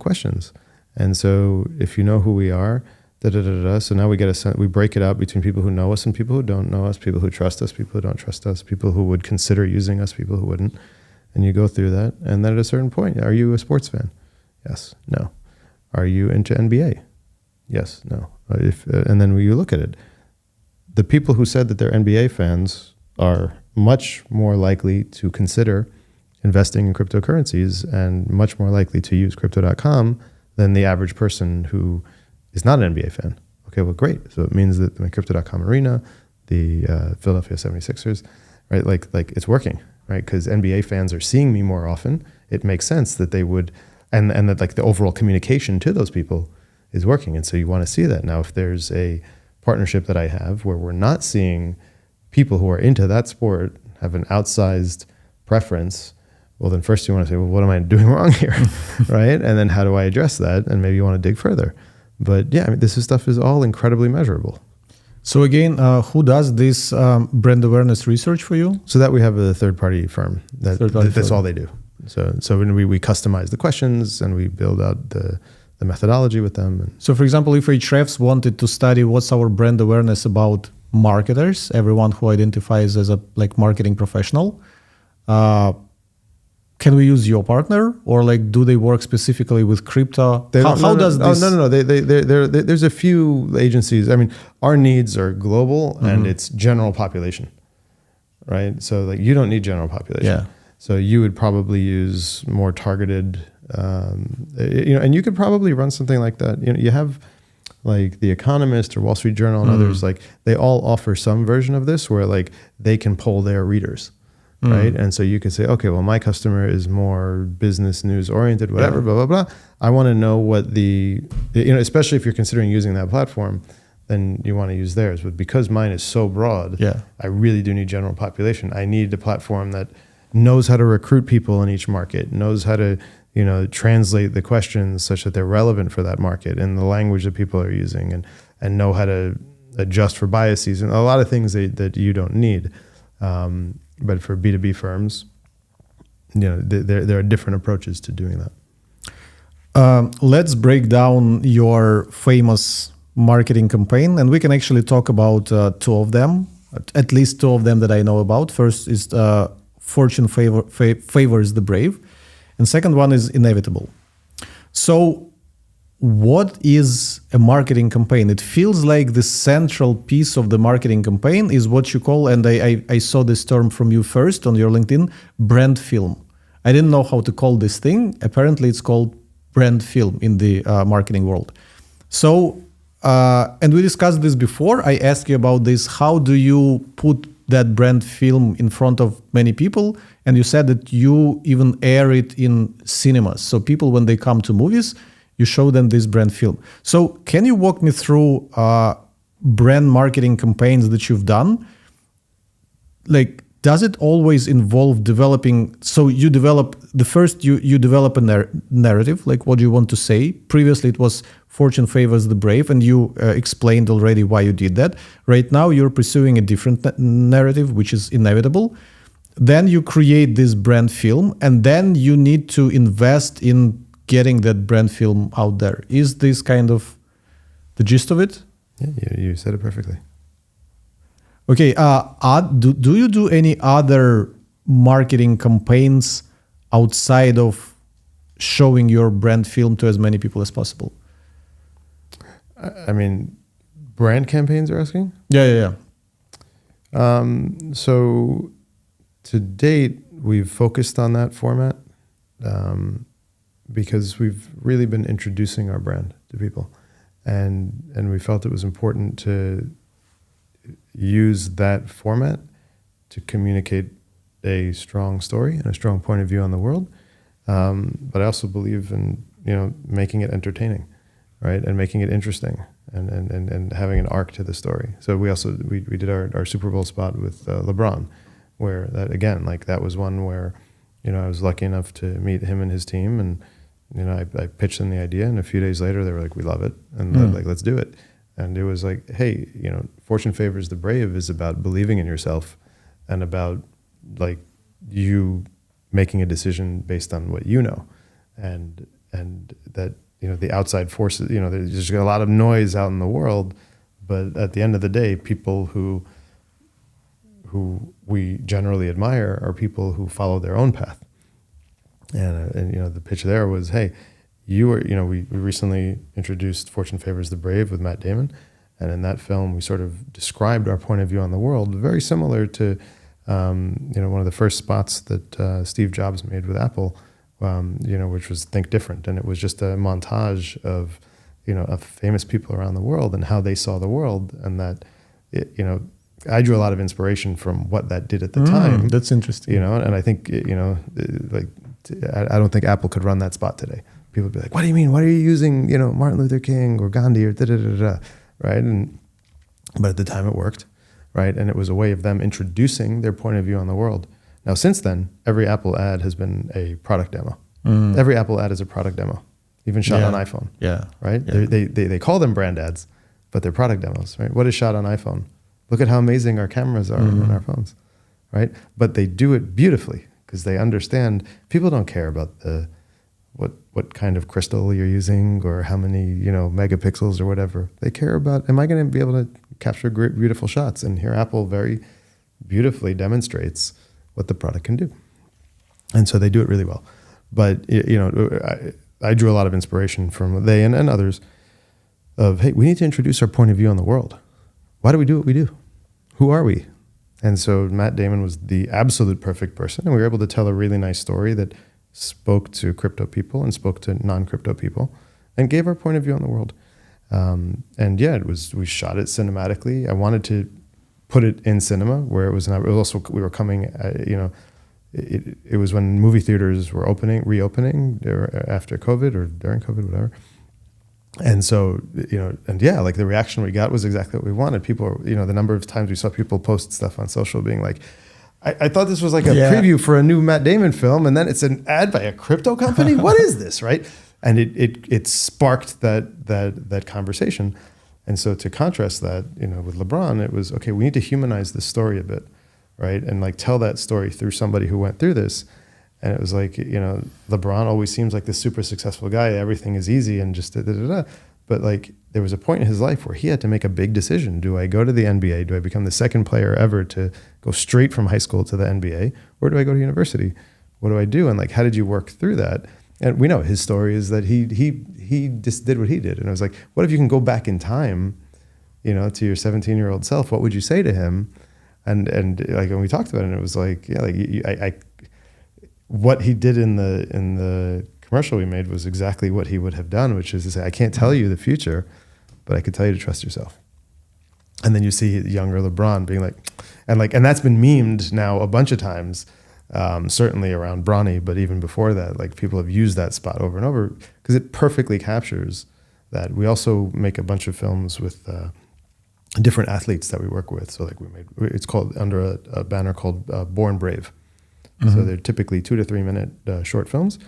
questions. And so if you know who we are, so now we break it out between people who know us and people who don't know us, people who trust us, people who don't trust us, people who would consider using us, people who wouldn't. And you go through that. And then at a certain point, are you a sports fan? Yes, no. Are you into NBA? Yes, no. And then when you look at it, the people who said that they're NBA fans are much more likely to consider investing in cryptocurrencies and much more likely to use crypto.com than the average person who is not an NBA fan. Okay, well, great. So it means that my crypto.com arena, the Philadelphia 76ers, right? Like it's working, right? Because NBA fans are seeing me more often. It makes sense that they would, and that like the overall communication to those people is working. And so you want to see that. Now, if there's a partnership that I have where we're not seeing people who are into that sport have an outsized preference, well, then first you want to say, well, what am I doing wrong here, right? And then how do I address that? And maybe you want to dig further. But yeah, this stuff is all incredibly measurable. So again, who does this brand awareness research for you? So that we have a third-party firm. That's all they do. So when we customize the questions and we build out the methodology with them. So for example, if Ahrefs wanted to study what's our brand awareness about marketers, everyone who identifies as a marketing professional, can we use your partner, or do they work specifically with crypto? How does this? Oh, no. There's a few agencies. I mean, our needs are global and it's general population, right? So you don't need general population. Yeah. So you would probably use more targeted, and you could probably run something like that. You have like The Economist or Wall Street Journal and others, they all offer some version of this where they can poll their readers. Right. And so you could say, okay, well, my customer is more business news oriented, whatever, blah, blah, blah. I want to know what especially if you're considering using that platform, then you want to use theirs. But because mine is so broad, I really do need general population. I need a platform that knows how to recruit people in each market, knows how to, translate the questions such that they're relevant for that market in the language that people are using, and know how to adjust for biases and a lot of things that you don't need. But for B2B firms, there are different approaches to doing that. Let's break down your famous marketing campaign, and we can actually talk about two of them, at least two of them that I know about. First is Fortune favors the brave, and second one is Inevitable. So what is a marketing campaign? It feels like the central piece of the marketing campaign is what you call, and I saw this term from you first on your LinkedIn, brand film. I didn't know how to call this thing. Apparently it's called brand film in the marketing world. So and we discussed this before. I asked you about this. How do you put that brand film in front of many people? And you said that you even air it in cinemas. So people, when they come to movies, you show them this brand film. So can you walk me through brand marketing campaigns that you've done? Like, does it always involve developing? So you develop you develop a narrative, like what you want to say. Previously, it was fortune favors the brave, and you explained already why you did that. Right now, you're pursuing a different narrative, which is inevitable. Then you create this brand film, and then you need to invest in getting that brand film out there. Is this kind of the gist of it? Yeah, you said it perfectly. Okay. Do you do any other marketing campaigns outside of showing your brand film to as many people as possible? I mean, brand campaigns are asking? Yeah. So to date, we've focused on that format because we've really been introducing our brand to people. And we felt it was important to use that format to communicate a strong story and a strong point of view on the world. But I also believe in, making it entertaining, right? And making it interesting and having an arc to the story. So we did our Super Bowl spot with LeBron, where that, again, like that was one where, I was lucky enough to meet him and his team, and I pitched them the idea, and a few days later they were like, we love it, and like, let's do it. And it was like, hey, fortune favors the brave is about believing in yourself and about like you making a decision based on what you know, and that the outside forces, there's just a lot of noise out in the world, but at the end of the day, people who we generally admire are people who follow their own path. And the pitch there was, hey, we recently introduced Fortune Favors the Brave with Matt Damon. And in that film, we sort of described our point of view on the world, very similar to, one of the first spots that Steve Jobs made with Apple, which was Think Different. And it was just a montage of famous people around the world and how they saw the world. And that, I drew a lot of inspiration from what that did at the time. That's interesting. And I think, I don't think Apple could run that spot today. People would be like, what do you mean? Why are you using, Martin Luther King or Gandhi or da-da-da-da, right? But at the time it worked, right? And it was a way of them introducing their point of view on the world. Now, since then, every Apple ad has been a product demo. Every Apple ad is a product demo, even shot on iPhone. Yeah. Right? Yeah. They call them brand ads, but they're product demos, right? What is shot on iPhone? Look at how amazing our cameras are on our phones, right? But they do it beautifully because they understand people don't care about what kind of crystal you're using or how many megapixels or whatever. They care about, am I going to be able to capture great, beautiful shots? And here Apple very beautifully demonstrates what the product can do, and so they do it really well. But I drew a lot of inspiration from they and others of, hey, we need to introduce our point of view on the world. Why do we do what we do? Who are we? And so Matt Damon was the absolute perfect person, and we were able to tell a really nice story that spoke to crypto people and spoke to non-crypto people and gave our point of view on the world. We shot it cinematically. I wanted to put it in cinema where it was not, it was also, we were coming, it was when movie theaters were reopening after COVID or during COVID, whatever. And so, like the reaction we got was exactly what we wanted. People, the number of times we saw people post stuff on social being like, I thought this was like a preview for a new Matt Damon film, and then it's an ad by a crypto company? What is this, right? And it sparked that conversation. And so to contrast that, with LeBron, it was, okay, we need to humanize this story a bit, right? And like tell that story through somebody who went through this. And it was like, LeBron always seems like this super successful guy. Everything is easy and just da-da-da-da. But like there was a point in his life where he had to make a big decision. Do I go to the NBA? Do I become the second player ever to go straight from high school to the NBA? Or do I go to university? What do I do? And like, how did you work through that? And we know his story is that he just did what he did. And I was like, what if you can go back in time, to your 17-year-old self? What would you say to him? And like when we talked about it, it was like, what he did in the commercial we made was exactly what he would have done, which is to say, I can't tell you the future, but I could tell you to trust yourself. And then you see younger LeBron being like, and that's been memed now a bunch of times, certainly around Bronny, but even before that, like people have used that spot over and over because it perfectly captures that. We also make a bunch of films with different athletes that we work with. So like it's called under a banner called Born Brave. Mm-hmm. So they're typically 2 to 3 minute short films.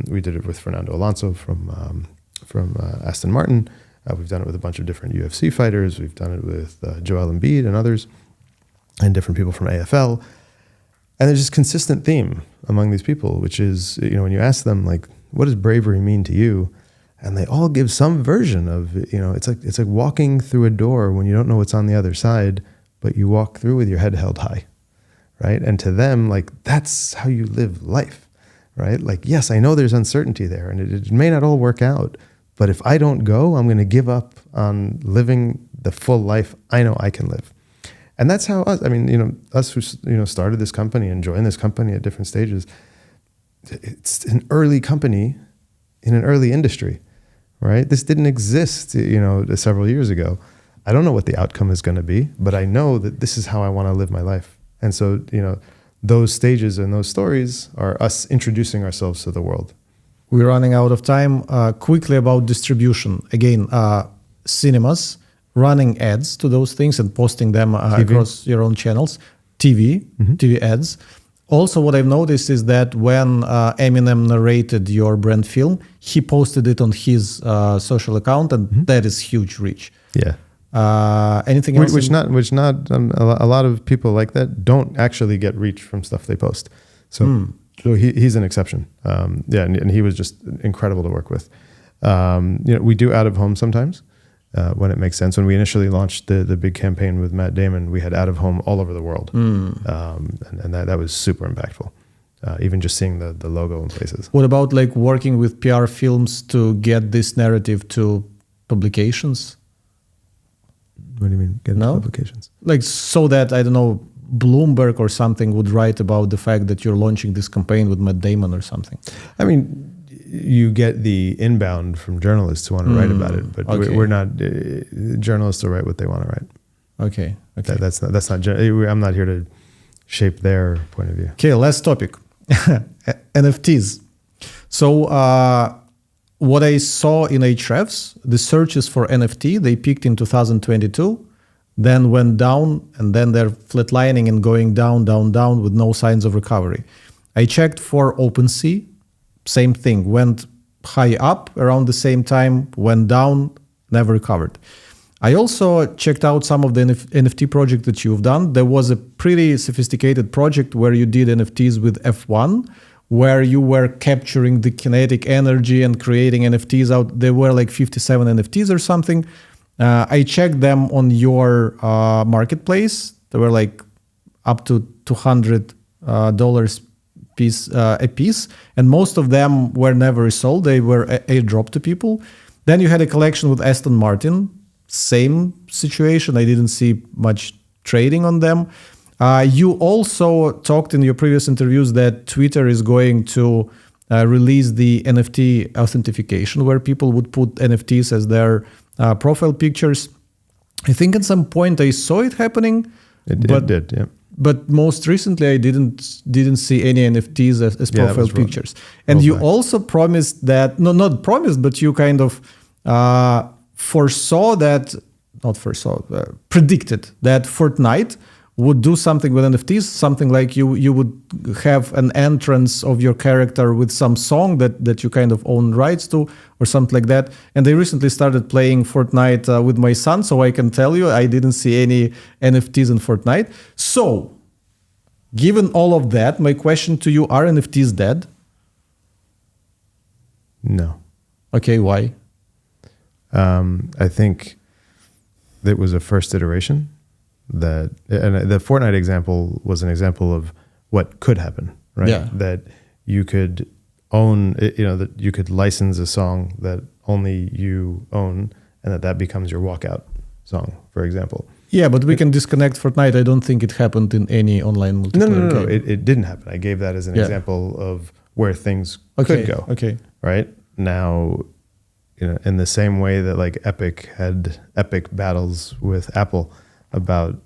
We did it with Fernando Alonso from Aston Martin. We've done it with a bunch of different UFC fighters. We've done it with Joel Embiid and others, and different people from AFL. And there's this consistent theme among these people, which is, when you ask them, like, what does bravery mean to you? And they all give some version of, it's like walking through a door when you don't know what's on the other side, but you walk through with your head held high, right? And to them, like, that's how you live life, right? Like, yes, I know there's uncertainty there, and it may not all work out, but if I don't go, I'm going to give up on living the full life I know I can live. And that's how us who started this company and joined this company at different stages, it's an early company in an early industry, right? This didn't exist, several years ago. I don't know what the outcome is going to be, but I know that this is how I want to live my life. And so, those stages and those stories are us introducing ourselves to the world. We're running out of time. Quickly about distribution. Again, cinemas, running ads to those things and posting them across your own channels. TV ads. Also, what I've noticed is that when Eminem narrated your brand film, he posted it on his social account, and that is huge reach. Yeah. Anything else? A lot of people like that don't actually get reach from stuff they post. So he's an exception. And he was just incredible to work with. We do out of home sometimes when it makes sense. When we initially launched the big campaign with Matt Damon, we had out of home all over the world, and that was super impactful. Even just seeing the logo in places. What about like working with PR films to get this narrative to publications? What do you mean? Get publications? Like so that, I don't know, Bloomberg or something would write about the fact that you're launching this campaign with Matt Damon or something. I mean, you get the inbound from journalists who want to write about it, but we're not. Journalists will write what they want to write. Okay. That's not. I'm not here to shape their point of view. Okay, last topic, NFTs. So what I saw in Ahrefs, the searches for NFT, they peaked in 2022, then went down, and then they're flatlining and going down with no signs of recovery. I checked for OpenSea. Same thing, went high up around the same time, went down, never recovered. I also checked out some of the NFT projects that you've done. There was a pretty sophisticated project where you did NFTs with F1, where you were capturing the kinetic energy and creating NFTs out. There were like 57 NFTs or something. I checked them on your marketplace. They were like up to $200 a piece, and most of them were never sold. They were airdropped to people. Then you had a collection with Aston Martin, same situation. I didn't see much trading on them. You also talked in your previous interviews that Twitter is going to release the NFT authentication, where people would put NFTs as their profile pictures. I think at some point I saw it happening. It did, yeah. But most recently, I didn't see any NFTs as profile pictures. And you also promised that, not promised, but you kind of predicted that Fortnite would do something with NFTs, something like you would have an entrance of your character with some song that you kind of own rights to or something like that. And they recently started playing Fortnite with my son, so I can tell you I didn't see any NFTs in Fortnite. So, given all of that, my question to you, are NFTs dead? No. Okay, why? I think it was a first iteration. And the Fortnite example was an example of what could happen, right? Yeah. That you could own, that you could license a song that only you own, and that becomes your walkout song, for example. Yeah, but we can disconnect Fortnite. I don't think it happened in any online multiplayer No. It didn't happen. I gave that as an example of where things could go. Okay. Right? Now, in the same way that like Epic had epic battles with Apple about,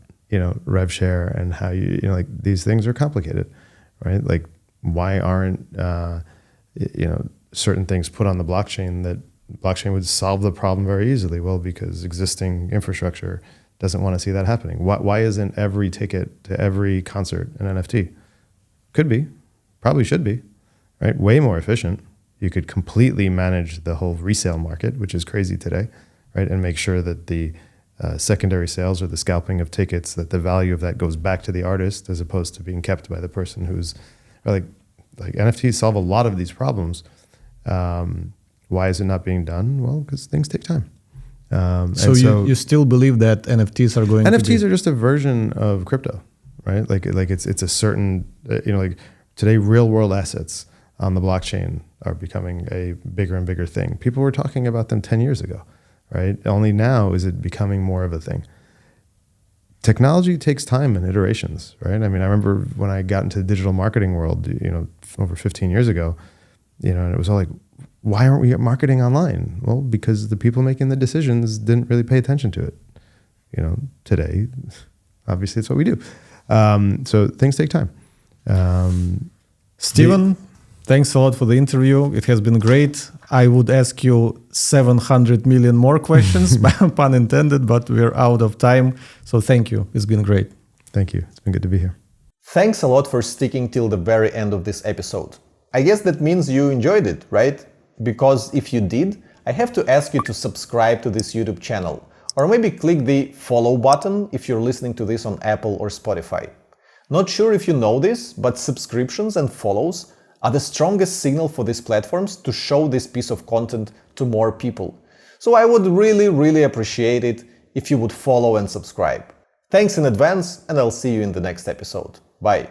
rev share and how like these things are complicated, right? Like why aren't, certain things put on the blockchain that blockchain would solve the problem very easily? Well, because existing infrastructure doesn't want to see that happening. Why isn't every ticket to every concert an NFT? Could be, probably should be, right? Way more efficient. You could completely manage the whole resale market, which is crazy today, right? And make sure that the secondary sales or the scalping of tickets, that the value of that goes back to the artist as opposed to being kept by the person who's, like NFTs solve a lot of these problems. Why is it not being done? Well, because things take time. So you still believe that NFTs are going NFTs are just a version of crypto, right? Like it's a certain, like today real world assets on the blockchain are becoming a bigger and bigger thing. People were talking about them 10 years ago, right? Only now is it becoming more of a thing. Technology takes time and iterations, right? I mean, I remember when I got into the digital marketing world, over 15 years ago, and it was all like, why aren't we marketing online? Well, because the people making the decisions didn't really pay attention to it. Today, obviously it's what we do. So things take time. Steven, thanks a lot for the interview. It has been great. I would ask you 700 million more questions, pun intended, but we're out of time. So thank you. It's been great. Thank you. It's been good to be here. Thanks a lot for sticking till the very end of this episode. I guess that means you enjoyed it, right? Because if you did, I have to ask you to subscribe to this YouTube channel, or maybe click the follow button if you're listening to this on Apple or Spotify. Not sure if you know this, but subscriptions and follows are the strongest signal for these platforms to show this piece of content to more people. So I would really appreciate it if you would follow and subscribe. Thanks in advance, and I'll see you in the next episode. Bye.